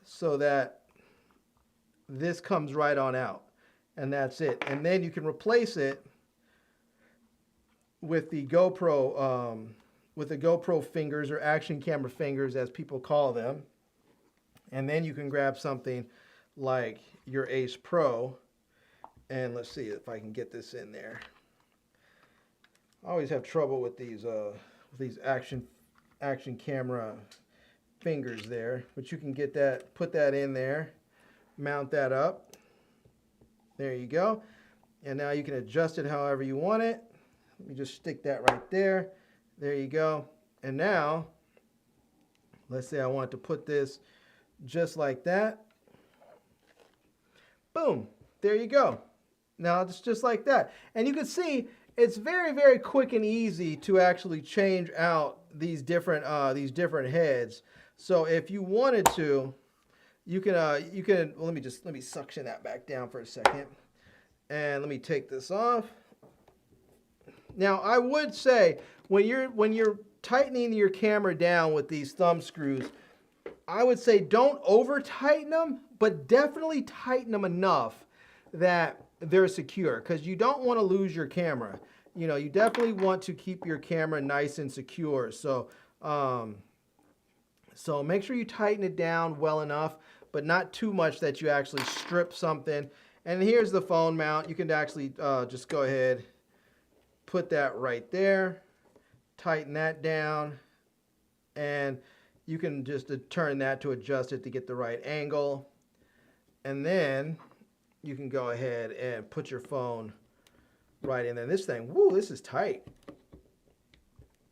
Speaker 1: so that this comes right on out. and that's it. And then you can replace it with the GoPro fingers, or action camera fingers as people call them. And then you can grab something like your Ace Pro, and let's see if I can get this in there. I always have trouble with these action camera fingers there, but you can get that, put that in there, mount that up. There you go. And now you can adjust it however you want it. Let me just stick that right there. There you go. And now, let's say I want to put this just like that. Boom. There you go. Now it's just like that. And you can see it's very, very quick and easy to actually change out these different heads. So if you wanted to, you can well, let me suction that back down for a second. And let me take this off. Now I would say when you're tightening your camera down with these thumb screws, I would say don't over tighten them, but definitely tighten them enough that they're secure, because you don't want to lose your camera. You know, you definitely want to keep your camera nice and secure. So so make sure you tighten it down well enough, but not too much that you actually strip something. And here's the phone mount. You can actually just go ahead, put that right there, tighten that down, and you can just turn that to adjust it to get the right angle. And then you can go ahead and put your phone right in there. This thing, woo, this is tight.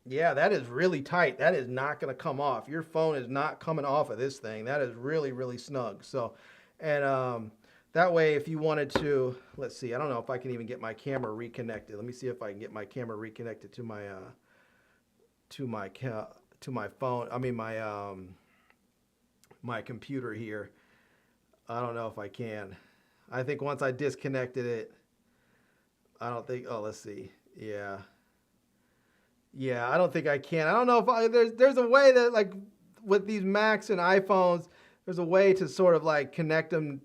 Speaker 1: Yeah, that is really tight. That is not going to come off. Your phone is not coming off of this thing. That is really, really snug. So, and that way, if you wanted to, let's see, I don't know if I can even get my camera reconnected. Let me see if I can get my camera reconnected to my phone. I mean my computer here. I don't know if I can. I think once I disconnected it, I don't think. Oh, let's see. Yeah, I don't think I can. I don't know if there's a way that, like with these Macs and iPhones, there's a way to sort of like connect them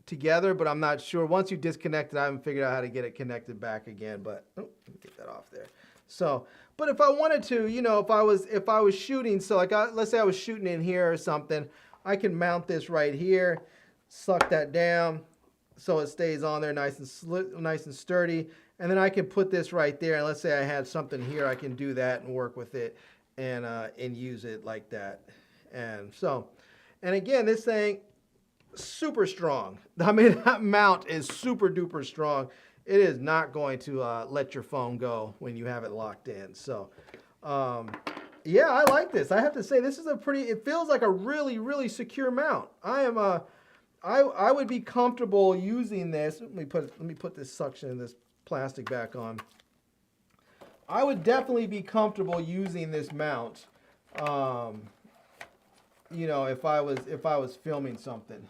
Speaker 1: together, but I'm not sure. Once you disconnect it, I haven't figured out how to get it connected back again. But let me get that off there. So, but if I wanted to, you know, if I was shooting, so like let's say I was shooting in here or something, I can mount this right here, suck that down so it stays on there nice and sturdy, and then I can put this right there. And let's say I had something here, I can do that and work with it and use it like that. And so, and again, this thing, super strong. I mean, that mount is super duper strong. It is not going to let your phone go when you have it locked in. So, yeah, I like this. I have to say, this is it feels like a really, really secure mount. I would be comfortable using this. Let me put this suction and this plastic back on. I would definitely be comfortable using this mount. You know, if I was filming something.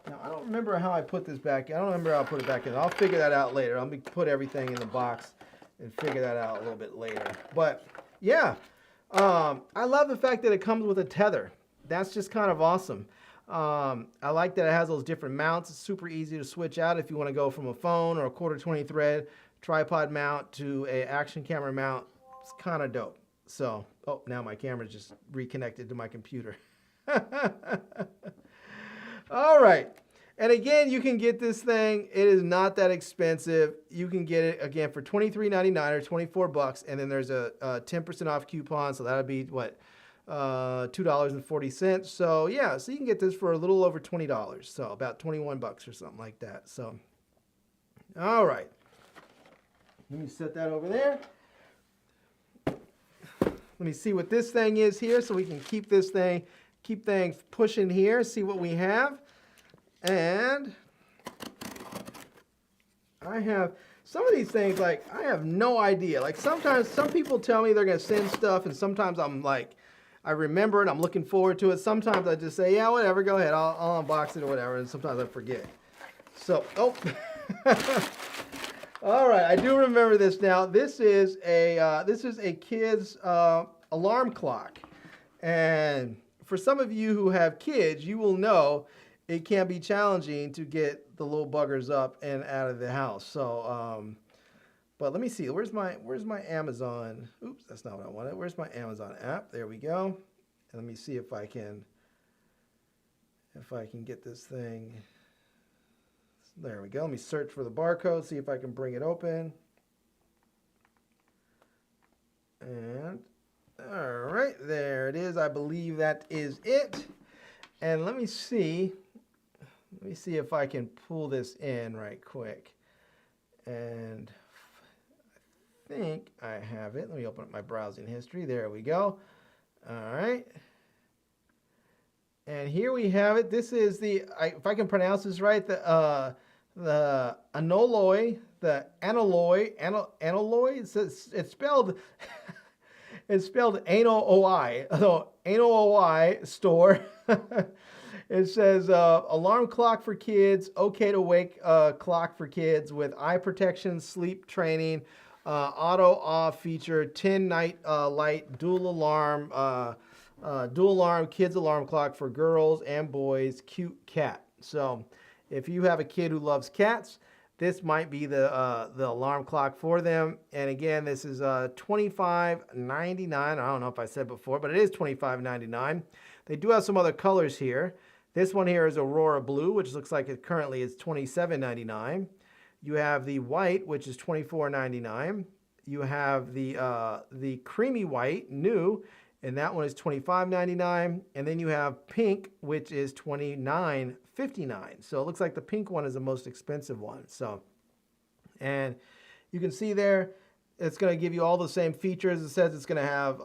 Speaker 1: Now, I don't remember how I put this back. I don't remember how I put it back in. I'll figure that out later. I'll put everything in the box and figure that out a little bit later. But yeah, I love the fact that it comes with a tether. That's just kind of awesome. I like that it has those different mounts. It's super easy to switch out if you want to go from a phone or a 1/4 thread tripod mount to a action camera mount. It's kind of dope. So, oh, now my camera's just reconnected to my computer. All right. And again, you can get this thing. It is not that expensive. You can get it, again, for $23.99 or $24. And then there's a 10% off coupon. So that would be, what, $2.40. So, yeah, so you can get this for a little over $20. So about $21 or something like that. So, all right. Let me set that over there. Let me see what this thing is here so we can keep things pushing here, see what we have. And I have some of these things, like, I have no idea. Like, sometimes some people tell me they're going to send stuff, and sometimes I'm like, I remember it, I'm looking forward to it. Sometimes I just say, yeah, whatever, go ahead, I'll unbox it or whatever, and sometimes I forget. So, oh. All right, I do remember this now. This is a kid's alarm clock. And for some of you who have kids, you will know it can be challenging to get little buggers up and out of the house. So, but let me see. Where's my Amazon? Oops, that's not what I wanted. Where's my Amazon app? There we go. And let me see if I can get this thing. There we go. Let me search for the barcode, see if I can bring it open. And all right, there it is. I believe that is it. And let me see if I can pull this in right quick. And I think I have it. Let me open up my browsing history. There we go. All right. And here we have it. This is if I can pronounce this right, the anoloy, it's spelled it's spelled ANOI, so ANOI store. It says alarm clock for kids, okay to wake clock for kids with eye protection, sleep training, auto off feature, 10 night light, dual alarm kids alarm clock for girls and boys, cute cat. So if you have a kid who loves cats, this might be the alarm clock for them. And again, this is $25.99. I don't know if I said before, but it is $25.99. They do have some other colors here. This one here is Aurora Blue, which looks like it currently is $27.99. You have the white, which is $24.99. You have the creamy white, new, and that one is $25.99. And then you have pink, which is $29.59. So it looks like the pink one is the most expensive one. So, and you can see there, it's going to give you all the same features. It says it's going to have,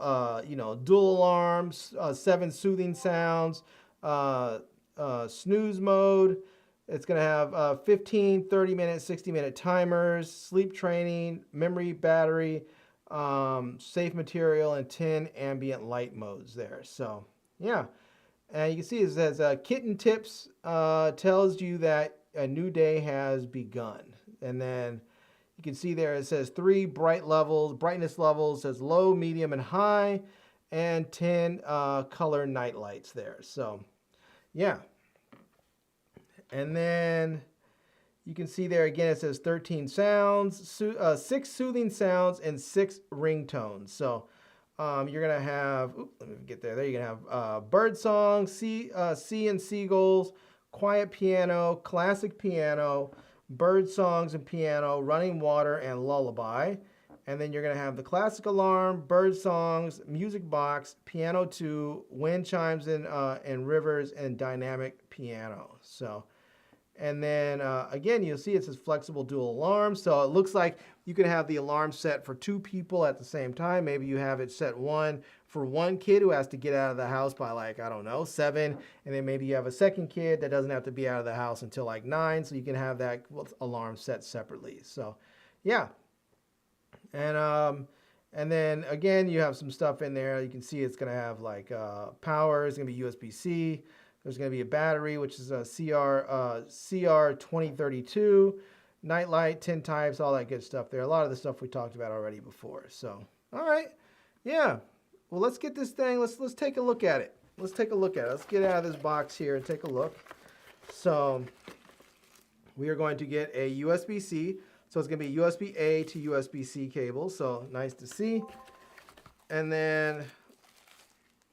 Speaker 1: dual alarms, 7 soothing sounds, snooze mode. It's going to have 15, 30-minute, 60-minute timers, sleep training, memory battery, safe material, and 10 ambient light modes there. So, yeah. And you can see it says kitten tips tells you that a new day has begun. And then you can see there it says 3 brightness levels, says low, medium, and high, and 10 color night lights there. So, yeah. And then you can see there again, it says 13 sounds, 6 soothing sounds, and 6 ringtones. So you're going to have, let me get there. There you're going to have bird song, sea and seagulls, quiet piano, classic piano, bird songs and piano, running water, and lullaby. And then you're going to have the classic alarm, bird songs, music box, piano 2, wind chimes and rivers, and dynamic piano. So, and then again, you'll see it says flexible dual alarm. So it looks like you can have the alarm set for 2 people at the same time. Maybe you have it set for one kid who has to get out of the house by, like, I don't know, 7. And then maybe you have a second kid that doesn't have to be out of the house until like 9. So you can have that alarm set separately. So yeah. And then again, you have some stuff in there. You can see it's going to have like power. It's going to be USB-C. There's going to be a battery, which is a CR2032, nightlight, 10 types, all that good stuff there. A lot of the stuff we talked about already before. So, all right. Yeah. Well, let's get this thing. Let's take a look at it. Let's take a look at it. Let's get out of this box here and take a look. So, we are going to get a USB-C. So, it's going to be USB-A to USB-C cable. So, nice to see. And then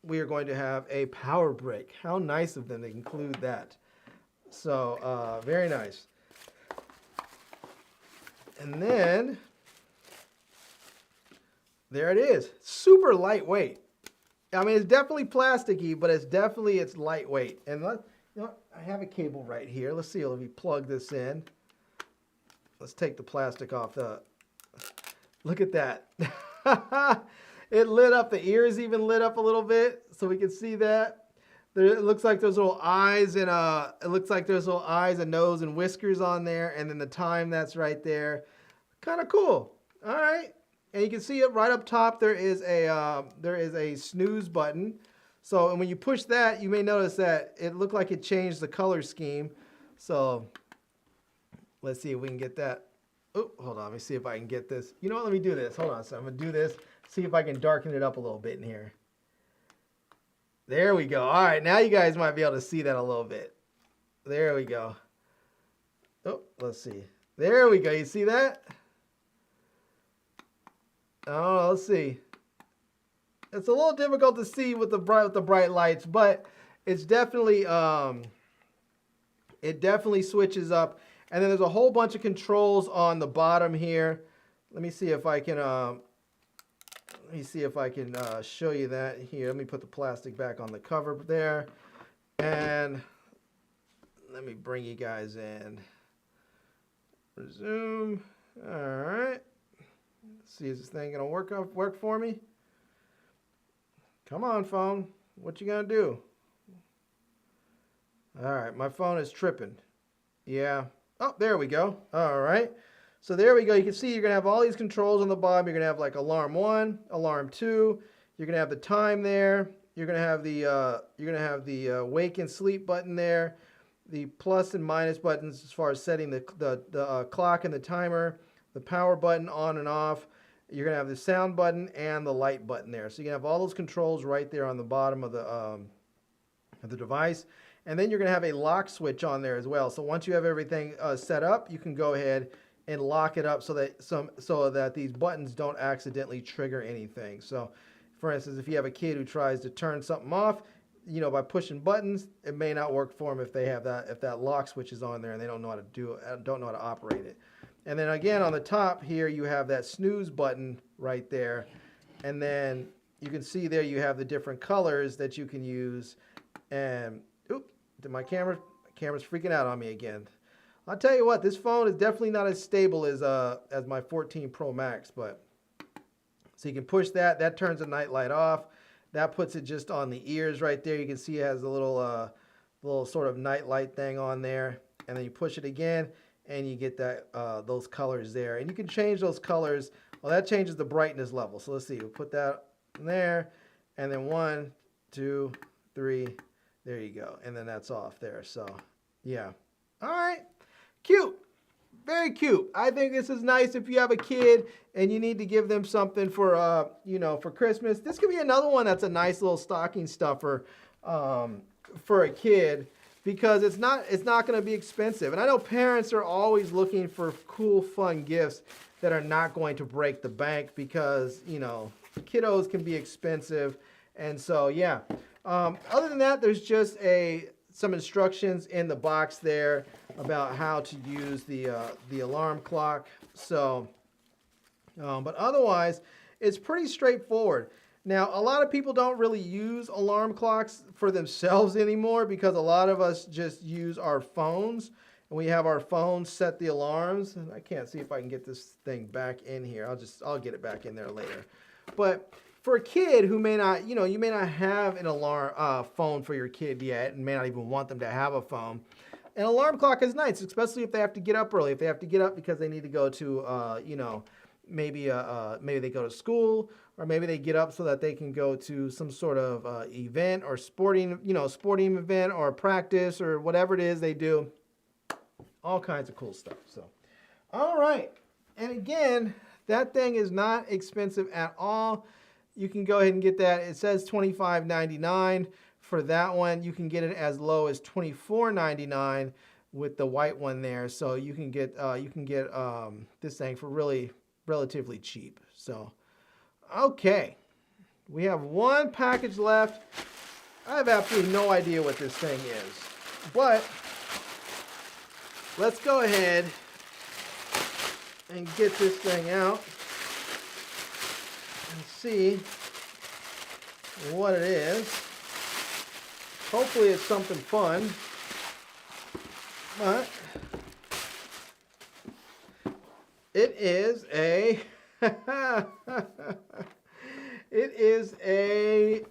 Speaker 1: we are going to have a power brick. How nice of them to include that. So, very nice. And then, there it is. Super lightweight. I mean, it's definitely plasticky, but it's lightweight. And I have a cable right here. Let's see, let me plug this in. Let's take the plastic off look at that. It lit up, the ears even lit up a little bit, so we can see that. It looks like there's little eyes and nose and whiskers on there, and then the time that's right there. Kind of cool. All right. And you can see it right up top. There is a snooze button. So, and when you push that, you may notice that it looked like it changed the color scheme. So, let's see if we can get that. Oh, hold on. Let me see if I can get this. You know what? Let me do this. Hold on. So I'm going to do this. See if I can darken it up a little bit in here. There we go. All right. Now you guys might be able to see that a little bit. There we go. Oh, let's see. There we go. You see that? Oh, let's see. It's a little difficult to see with the bright lights, but it's definitely it definitely switches up. And then there's a whole bunch of controls on the bottom here. Let me see if I can show you that here. Let me put the plastic back on the cover there, and let me bring you guys in. Resume. All right. Let's see, is this thing gonna work for me? Come on, phone. What you gonna do? All right, my phone is tripping. Yeah. Oh, there we go. All right. So there we go. You can see you're going to have all these controls on the bottom. You're going to have like alarm 1, alarm 2. You're going to have the time there. You're going to have the wake and sleep button there. The plus and minus buttons as far as setting the clock and the timer. The power button on and off. You're going to have the sound button and the light button there. So you can have all those controls right there on the bottom of the device. And then you're going to have a lock switch on there as well. So once you have everything set up, you can go ahead and lock it up so that these buttons don't accidentally trigger anything. So, for instance, if you have a kid who tries to turn something off, you know, by pushing buttons, it may not work for them if that lock switch is on there and they don't know how to do it, don't know how to operate it. And then again on the top here, you have that snooze button right there, and then you can see there you have the different colors that you can use. And my camera's freaking out on me again. I'll tell you what, this phone is definitely not as stable as my 14 Pro Max, but so you can push that. That turns the night light off. That puts it just on the ears right there. You can see it has a little sort of night light thing on there, and then you push it again, and you get that those colors there. And you can change those colors. Well, that changes the brightness level. So let's see. We'll put that in there, and then 1, 2, 3. There you go. And then that's off there. So, yeah. All right. Cute. Very cute. I think this is nice if you have a kid and you need to give them something for, for Christmas. This could be another one that's a nice little stocking stuffer for a kid because it's not going to be expensive. And I know parents are always looking for cool, fun gifts that are not going to break the bank because, kiddos can be expensive. And so, yeah. Other than that, there's just some instructions in the box there about how to use the alarm clock. So, but otherwise, it's pretty straightforward. Now, a lot of people don't really use alarm clocks for themselves anymore because a lot of us just use our phones. And we have our phones set the alarms. And I can't see if I can get this thing back in here. I'll get it back in there later. But for a kid who may not, you may not have an alarm phone for your kid yet and may not even want them to have a phone. An alarm clock is nice, especially if they have to get up early. If they have to get up because they need to go to, maybe they go to school, or maybe they get up so that they can go to some sort of event or sporting event or practice or whatever it is they do. All kinds of cool stuff. So, all right. And again, that thing is not expensive at all. You can go ahead and get that. It says $25.99 for that one. You can get it as low as $24.99 with the white one there. So you can get this thing for really relatively cheap. So, okay, we have one package left. I have absolutely no idea what this thing is, but let's go ahead and get this thing out and see what it is. Hopefully it's something fun, but it is a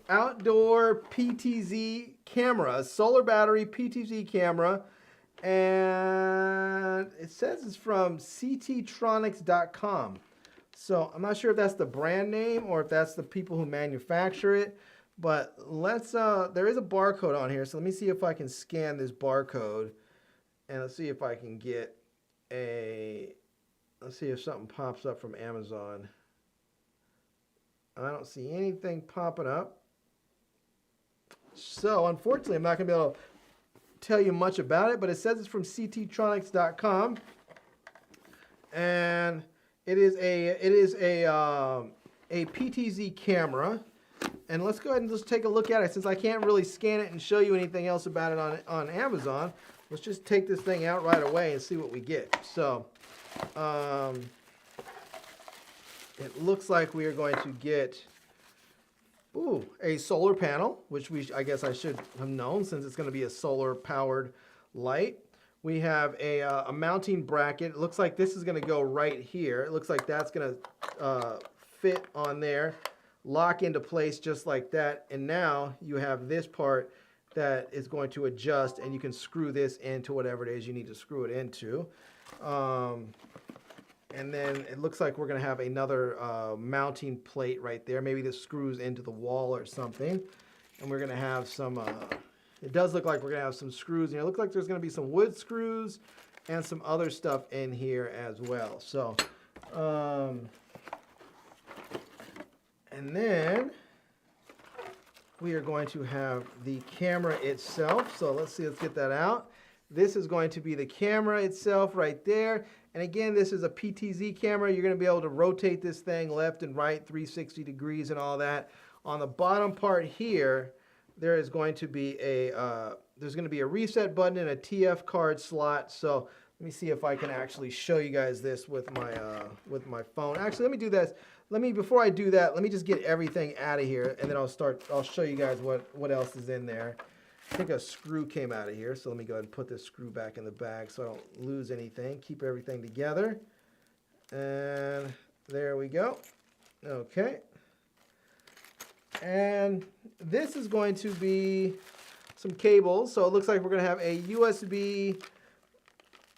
Speaker 1: outdoor PTZ camera, a solar battery PTZ camera, and it says it's from cttronics.com. So I'm not sure if that's the brand name or if that's the people who manufacture it, but there is a barcode on here. So let me see if I can scan this barcode, and let's see if I can get let's see if something pops up from Amazon. I don't see anything popping up. So unfortunately, I'm not going to be able to tell you much about it, but it says it's from cttronics.com, and it is a PTZ camera. And let's go ahead and just take a look at it. Since I can't really scan it and show you anything else about it on Amazon, let's just take this thing out right away and see what we get. So it looks like we are going to get a solar panel, which I guess I should have known since it's going to be a solar powered light. We have a mounting bracket. It looks like this is going to go right here. It looks like that's going to fit on there, lock into place just like that. And now you have this part that is going to adjust, and you can screw this into whatever it is you need to screw it into. And then it looks like we're going to have another mounting plate right there. Maybe this screws into the wall or something. And we're going to have some, it does look like we're going to have some screws. And it looks like there's going to be some wood screws and some other stuff in here as well. So, and then we are going to have the camera itself. So let's get that out. This is going to be the camera itself right there. And again, this is a PTZ camera. You're going to be able to rotate this thing left and right, 360 degrees and all that. On the bottom part here, there is going to be there's going to be a reset button and a TF card slot. So let me see if I can actually show you guys this with my phone. Actually, let me do this. Before I do that, let me just get everything out of here, and then I'll show you guys what else is in there. I think a screw came out of here, so let me go ahead and put this screw back in the bag so I don't lose anything. Keep everything together. And there we go. Okay. And this is going to be some cables. So it looks like we're going to have a USB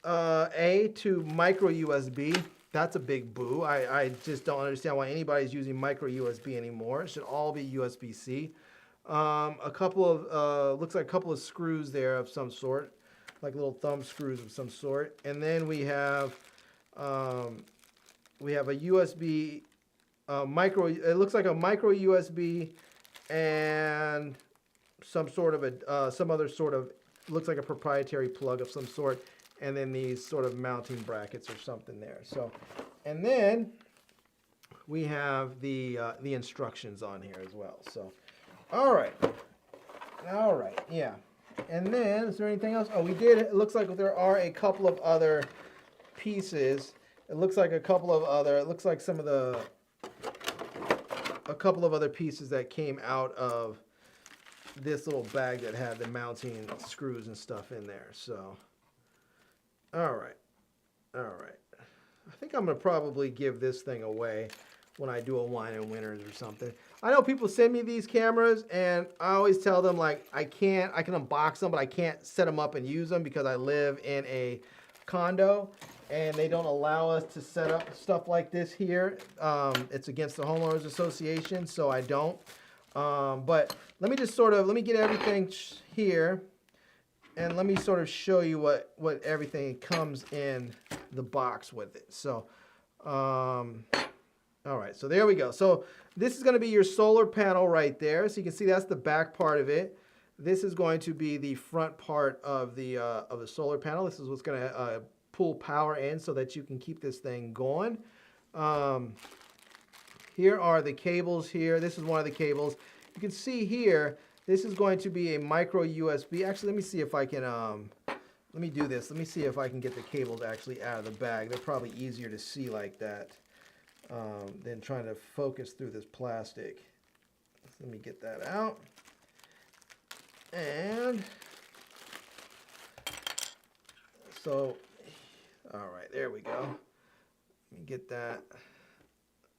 Speaker 1: A to micro USB. That's a big boo. I just don't understand why anybody's using micro USB anymore. It should all be USB-C. A couple of, looks like a couple of screws there of some sort, like little thumb screws of some sort. And then we have a USB, it looks like a micro USB and some other sort of, looks like a proprietary plug of some sort. And then these sort of mounting brackets or something there. So, and then we have the instructions on here as well. So, all right, yeah. And then is there anything else? Oh, it looks like there are a couple of other pieces. It looks like a couple of other pieces that came out of this little bag that had the mounting screws and stuff in there. So. All right. I think I'm going to probably give this thing away when I do a wine and winners or something. I know people send me these cameras, and I always tell them, like, I can unbox them, but I can't set them up and use them because I live in a condo, and they don't allow us to set up stuff like this here. It's against the Homeowners Association, so I don't. But let me get everything here. And let me sort of show you what everything comes in the box with it. So, all right, so there we go. So this is going to be your solar panel right there. So you can see that's the back part of it. This is going to be the front part of the solar panel. This is what's going to pull power in so that you can keep this thing going. Here are the cables here. This is one of the cables. You can see here, this is going to be a micro USB. Actually, let me see if I can, let me do this. Let me see if I can get the cables actually out of the bag. They're probably easier to see like that than trying to focus through this plastic. Let me get that out. And so, all right, there we go. Let me get that.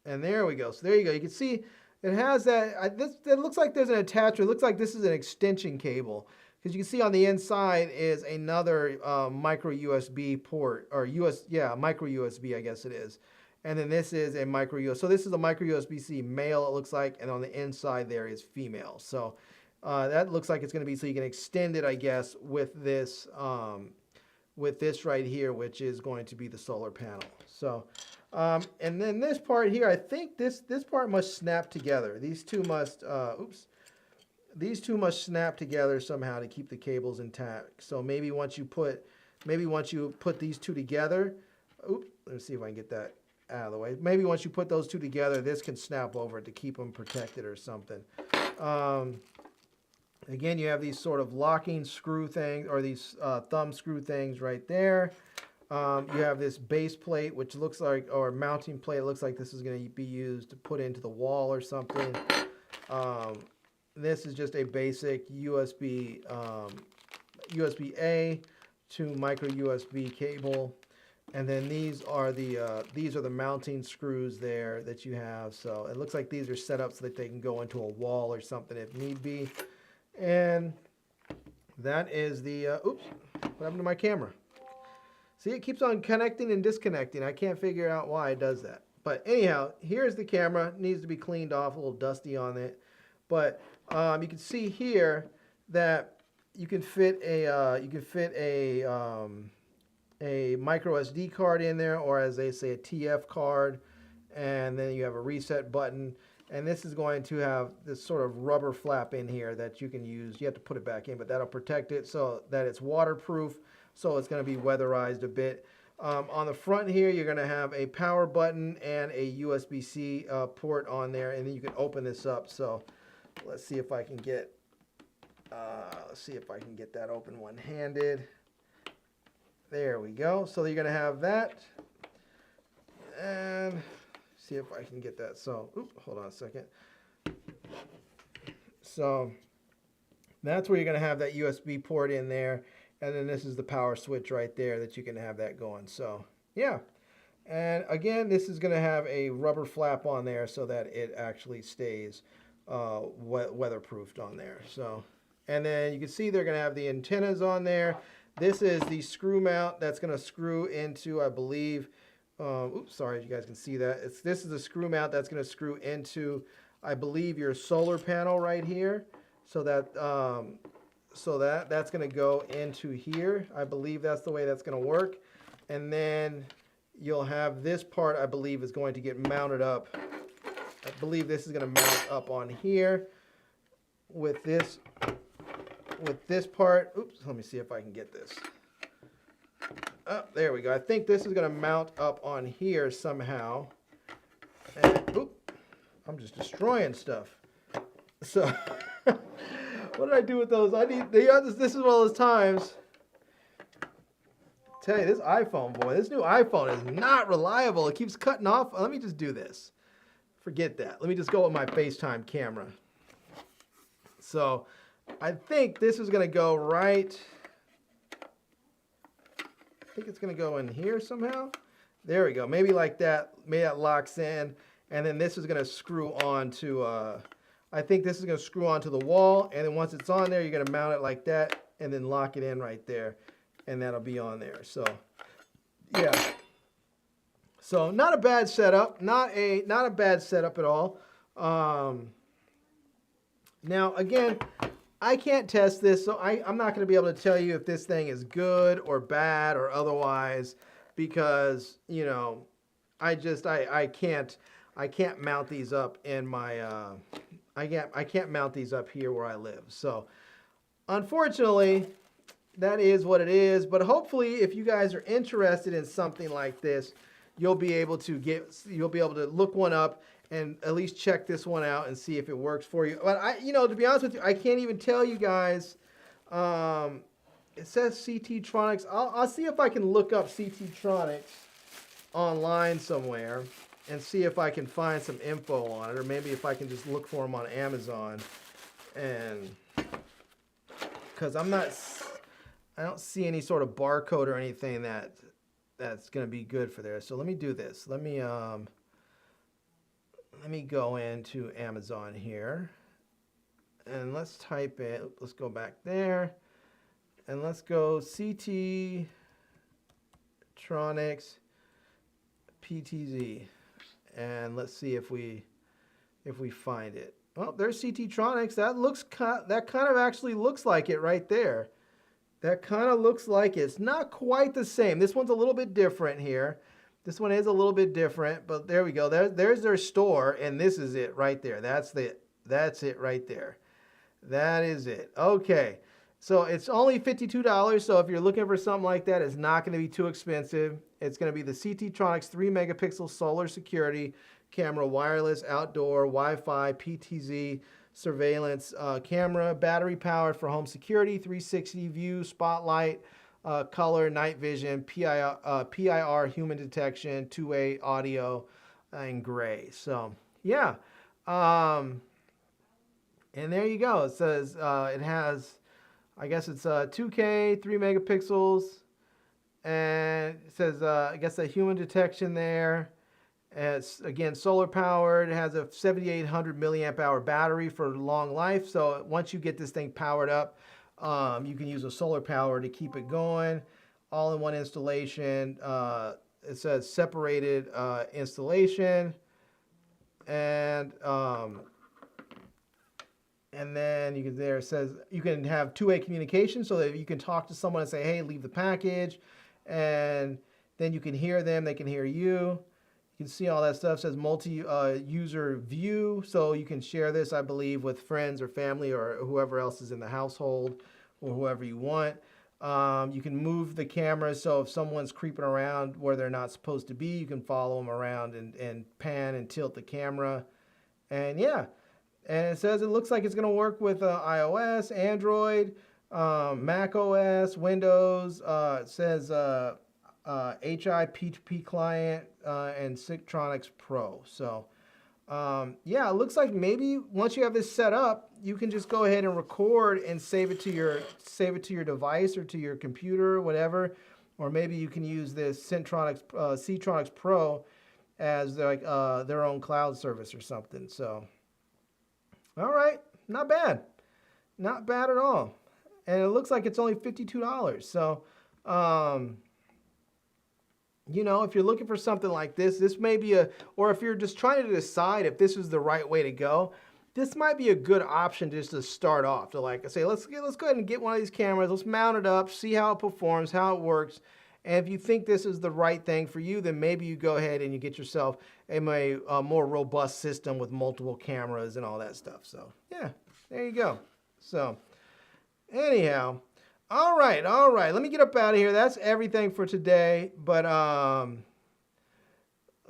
Speaker 1: And there we go. So there you go. You can see it has that. It looks like there's an attachment. It looks like this is an extension cable, because you can see on the inside is another micro USB port, or micro USB, I guess it is. And then this is a micro USB. So this is a micro USB-C male, it looks like, and on the inside there is female. So that looks like it's going to be, so you can extend it, I guess, with this right here, which is going to be the solar panel. So. And then this part here, I think this part must snap together. These two must, these two must snap together somehow to keep the cables intact. So maybe once you put these two together, oops, let's see if I can get that out of the way. Maybe once you put those two together, this can snap over to keep them protected or something. Again, you have these sort of locking screw things, or these thumb screw things right there. You have this base plate, which looks like, or mounting plate, it looks like this is going to be used to put into the wall or something. This is just a basic USB-A to micro USB cable. And then these are the mounting screws there that you have. So it looks like these are set up so that they can go into a wall or something if need be. And that is the, oops, what happened to my camera? See, it keeps on connecting and disconnecting. I can't figure out why it does that. But anyhow, here's the camera. It needs to be cleaned off, a little dusty on it. But you can see here that you can fit a micro SD card in there, or as they say, a TF card, and then you have a reset button. And this is going to have this sort of rubber flap in here that you can use. You have to put it back in, but that'll protect it so that it's waterproof. So it's going to be weatherized a bit. On the front here, you're going to have a power button and a USB-C port on there, and then you can open this up. So let's see if I can get that open one-handed. There we go. So you're going to have that, and see if I can get that. So, hold on a second. So that's where you're going to have that USB port in there. And then this is the power switch right there that you can have that going. So, yeah. And again, this is going to have a rubber flap on there so that it actually stays weatherproofed on there. So, and then you can see they're going to have the antennas on there. This is the screw mount that's going to screw into, I believe, oops, sorry, you guys can see that. This is the screw mount that's going to screw into, I believe, your solar panel right here. So that that's going to go into here. I believe that's the way that's going to work. And then you'll have this part, I believe, is going to get mounted up. I believe this is going to mount up on here with this part. Oops, let me see if I can get this. Oh, there we go. I think this is going to mount up on here somehow. And, oop, I'm just destroying stuff. So, what did I do with those? This is one of those times. Tell you, this iPhone, boy, this new iPhone is not reliable. It keeps cutting off. Let me just do this. Forget that. Let me just go with my FaceTime camera. So, I think this is going to go right. I think it's going to go in here somehow. There we go. Maybe like that. Maybe that locks in. And then this is going to screw on to, I think this is going to screw onto the wall. And then once it's on there, you're going to mount it like that and then lock it in right there. And that'll be on there. So, yeah. So, not a bad setup. Not a bad setup at all. Now, again, I can't test this, so I'm not going to be able to tell you if this thing is good or bad or otherwise, because, you know, I can't mount these up in my I can't mount these up here where I live. So, unfortunately, that is what it is. But hopefully, if you guys are interested in something like this, you'll be able to look one up and at least check this one out and see if it works for you. But to be honest with you, I can't even tell you guys. It says CT Tronics. I'll see if I can look up CT Tronics online somewhere and see if I can find some info on it, or maybe if I can just look for them on Amazon. And because I don't see any sort of barcode or anything that's going to be good for there. So let me do this. Let me go into Amazon here, and let's type in, let's go back there, and let's go CT Tronics PTZ, and let's see if we find it. Oh, there's CT Tronics. That kind of actually looks like it right there. That kind of looks like it. It's not quite the same. This one's a little bit different here. This one is a little bit different, but there we go. There's their store, and this is it right there. That's it right there. That is it. Okay. So it's only $52. So if you're looking for something like that, it's not going to be too expensive. It's going to be the CT-Tronics 3 megapixel solar security camera, wireless, outdoor, Wi-Fi, PTZ, surveillance camera, battery powered for home security, 360 view, spotlight, color, night vision, PIR, human detection, two-way audio, and gray. So yeah. And there you go. It says it has, I guess it's 2K, 3 megapixels, and it says, I guess a human detection there. It's, again, solar powered. It has a 7,800 milliamp hour battery for long life. So once you get this thing powered up, you can use a solar power to keep it going. All in one installation. It says separated installation. And then you can, there it says you can have two-way communication so that you can talk to someone and say, hey, leave the package. And then you can hear them, they can hear you. You can see all that stuff. It says multi-user view. So you can share this, I believe, with friends or family or whoever else is in the household or whoever you want. You can move the camera. So if someone's creeping around where they're not supposed to be, you can follow them around and pan and tilt the camera. And yeah. And it says it looks like it's going to work with iOS, Android, Mac OS, Windows. It says HI P2P client and Sigtronics Pro. So yeah, it looks like maybe once you have this set up, you can just go ahead and record and save it to your device or to your computer or whatever. Or maybe you can use this Sigtronics Pro as like their own cloud service or something. So. All right, not bad. Not bad at all. And it looks like it's only $52. So, you know, if you're looking for something like this may be or if you're just trying to decide if this is the right way to go, this might be a good option just to start off. To like say, let's go ahead and get one of these cameras. Let's mount it up, see how it performs, how it works. And if you think this is the right thing for you, then maybe you go ahead and you get yourself a more robust system with multiple cameras and all that stuff. So, yeah, there you go. So, anyhow, all right. Let me get up out of here. That's everything for today. But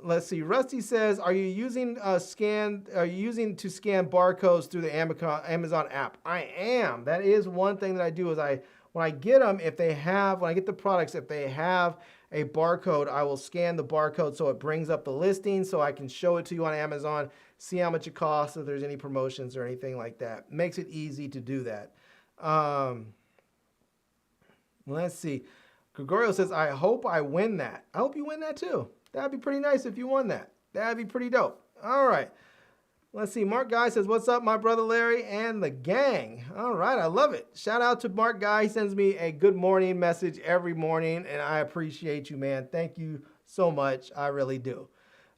Speaker 1: let's see. Rusty says, "Are you using to scan barcodes through the Amazon app?" I am. That is one thing that I do. When I get them, when I get the products, if they have a barcode, I will scan the barcode so it brings up the listing so I can show it to you on Amazon, see how much it costs, if there's any promotions or anything like that. Makes it easy to do that. Let's see. Gregorio says, I hope I win that. I hope you win that too. That'd be pretty nice if you won that. That'd be pretty dope. All right. Let's see. Mark Guy says, what's up, my brother Larry and the gang? All right. I love it. Shout out to Mark Guy. He sends me a good morning message every morning, and I appreciate you, man. Thank you so much. I really do.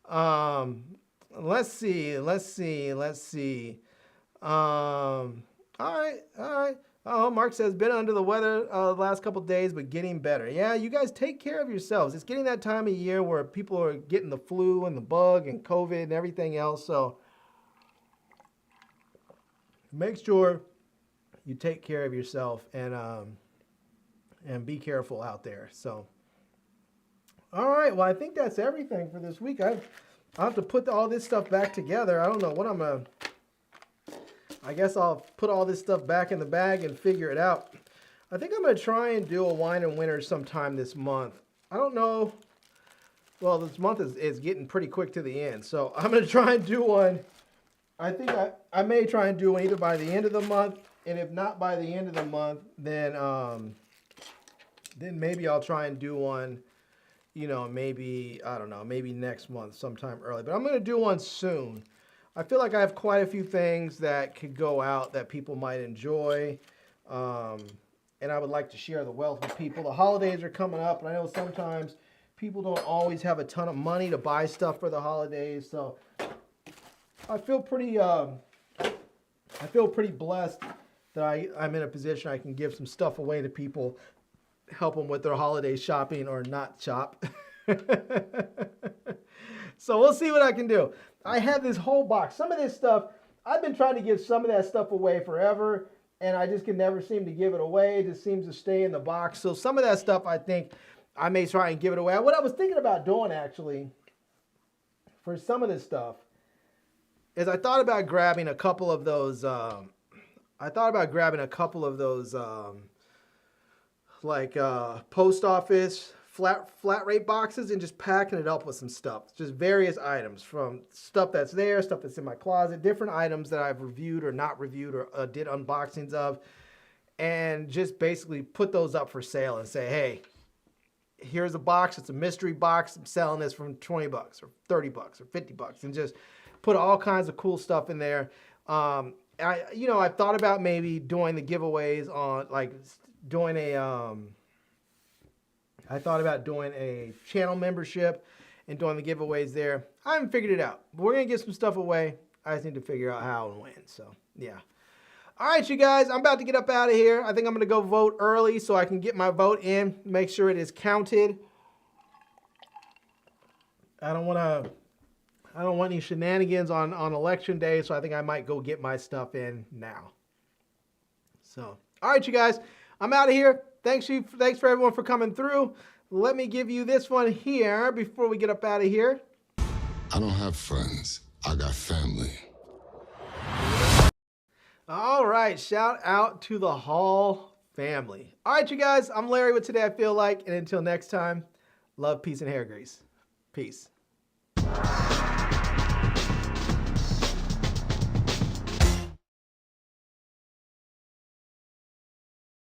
Speaker 1: Let's see. All right. Oh, Mark says, been under the weather the last couple of days, but getting better. Yeah, you guys take care of yourselves. It's getting that time of year where people are getting the flu and the bug and COVID and everything else. So make sure you take care of yourself and be careful out there. So, all right. Well, I think that's everything for this week. I'll have to put all this stuff back together. I don't know what I'm going to... I guess I'll put all this stuff back in the bag and figure it out. I think I'm going to try and do a wine and winter sometime this month. I don't know. Well, this month is getting pretty quick to the end. So I'm going to try and do one. I think I may try and do one either by the end of the month. And if not by the end of the month, then maybe I'll try and do one, you know, maybe, I don't know, maybe next month sometime early. But I'm going to do one soon. I feel like I have quite a few things that could go out that people might enjoy. And I would like to share the wealth with people. The holidays are coming up, and I know sometimes people don't always have a ton of money to buy stuff for the holidays. So I feel pretty blessed that I'm in a position I can give some stuff away to people, help them with their holiday shopping or not shop. So we'll see what I can do. I have this whole box. Some of this stuff I've been trying to give some of that stuff away forever, and I just can never seem to give it away. It just seems to stay in the box. So some of that stuff, I think I may try and give it away. What I was thinking about doing, actually, for some of this stuff, is I thought about grabbing a couple of those. Post office flat rate boxes and just packing it up with some stuff. Just various items, from stuff that's there, stuff that's in my closet, different items that I've reviewed or not reviewed or did unboxings of, and just basically put those up for sale and say, hey, here's a box. It's a mystery box. I'm selling this for 20 bucks or 30 bucks or 50 bucks, and just put all kinds of cool stuff in there. I've thought about maybe doing the giveaways on, like, doing a I thought about doing a channel membership and doing the giveaways there. I haven't figured it out, but we're gonna get some stuff away. I just need to figure out how and when. So yeah. All right, you guys, I'm about to get up out of here. I think I'm gonna go vote early so I can get my vote in, make sure it is counted. I don't want any shenanigans on election day, so I think I might go get my stuff in now. So, all right, you guys, I'm out of here. Thanks for everyone for coming through. Let me give you this one here before we get up out of here.
Speaker 3: I don't have friends. I got family.
Speaker 1: All right, shout out to the Hall family. All right, you guys, I'm Larry with Today I Feel Like, and until next time, love, peace, and hair grease. Peace.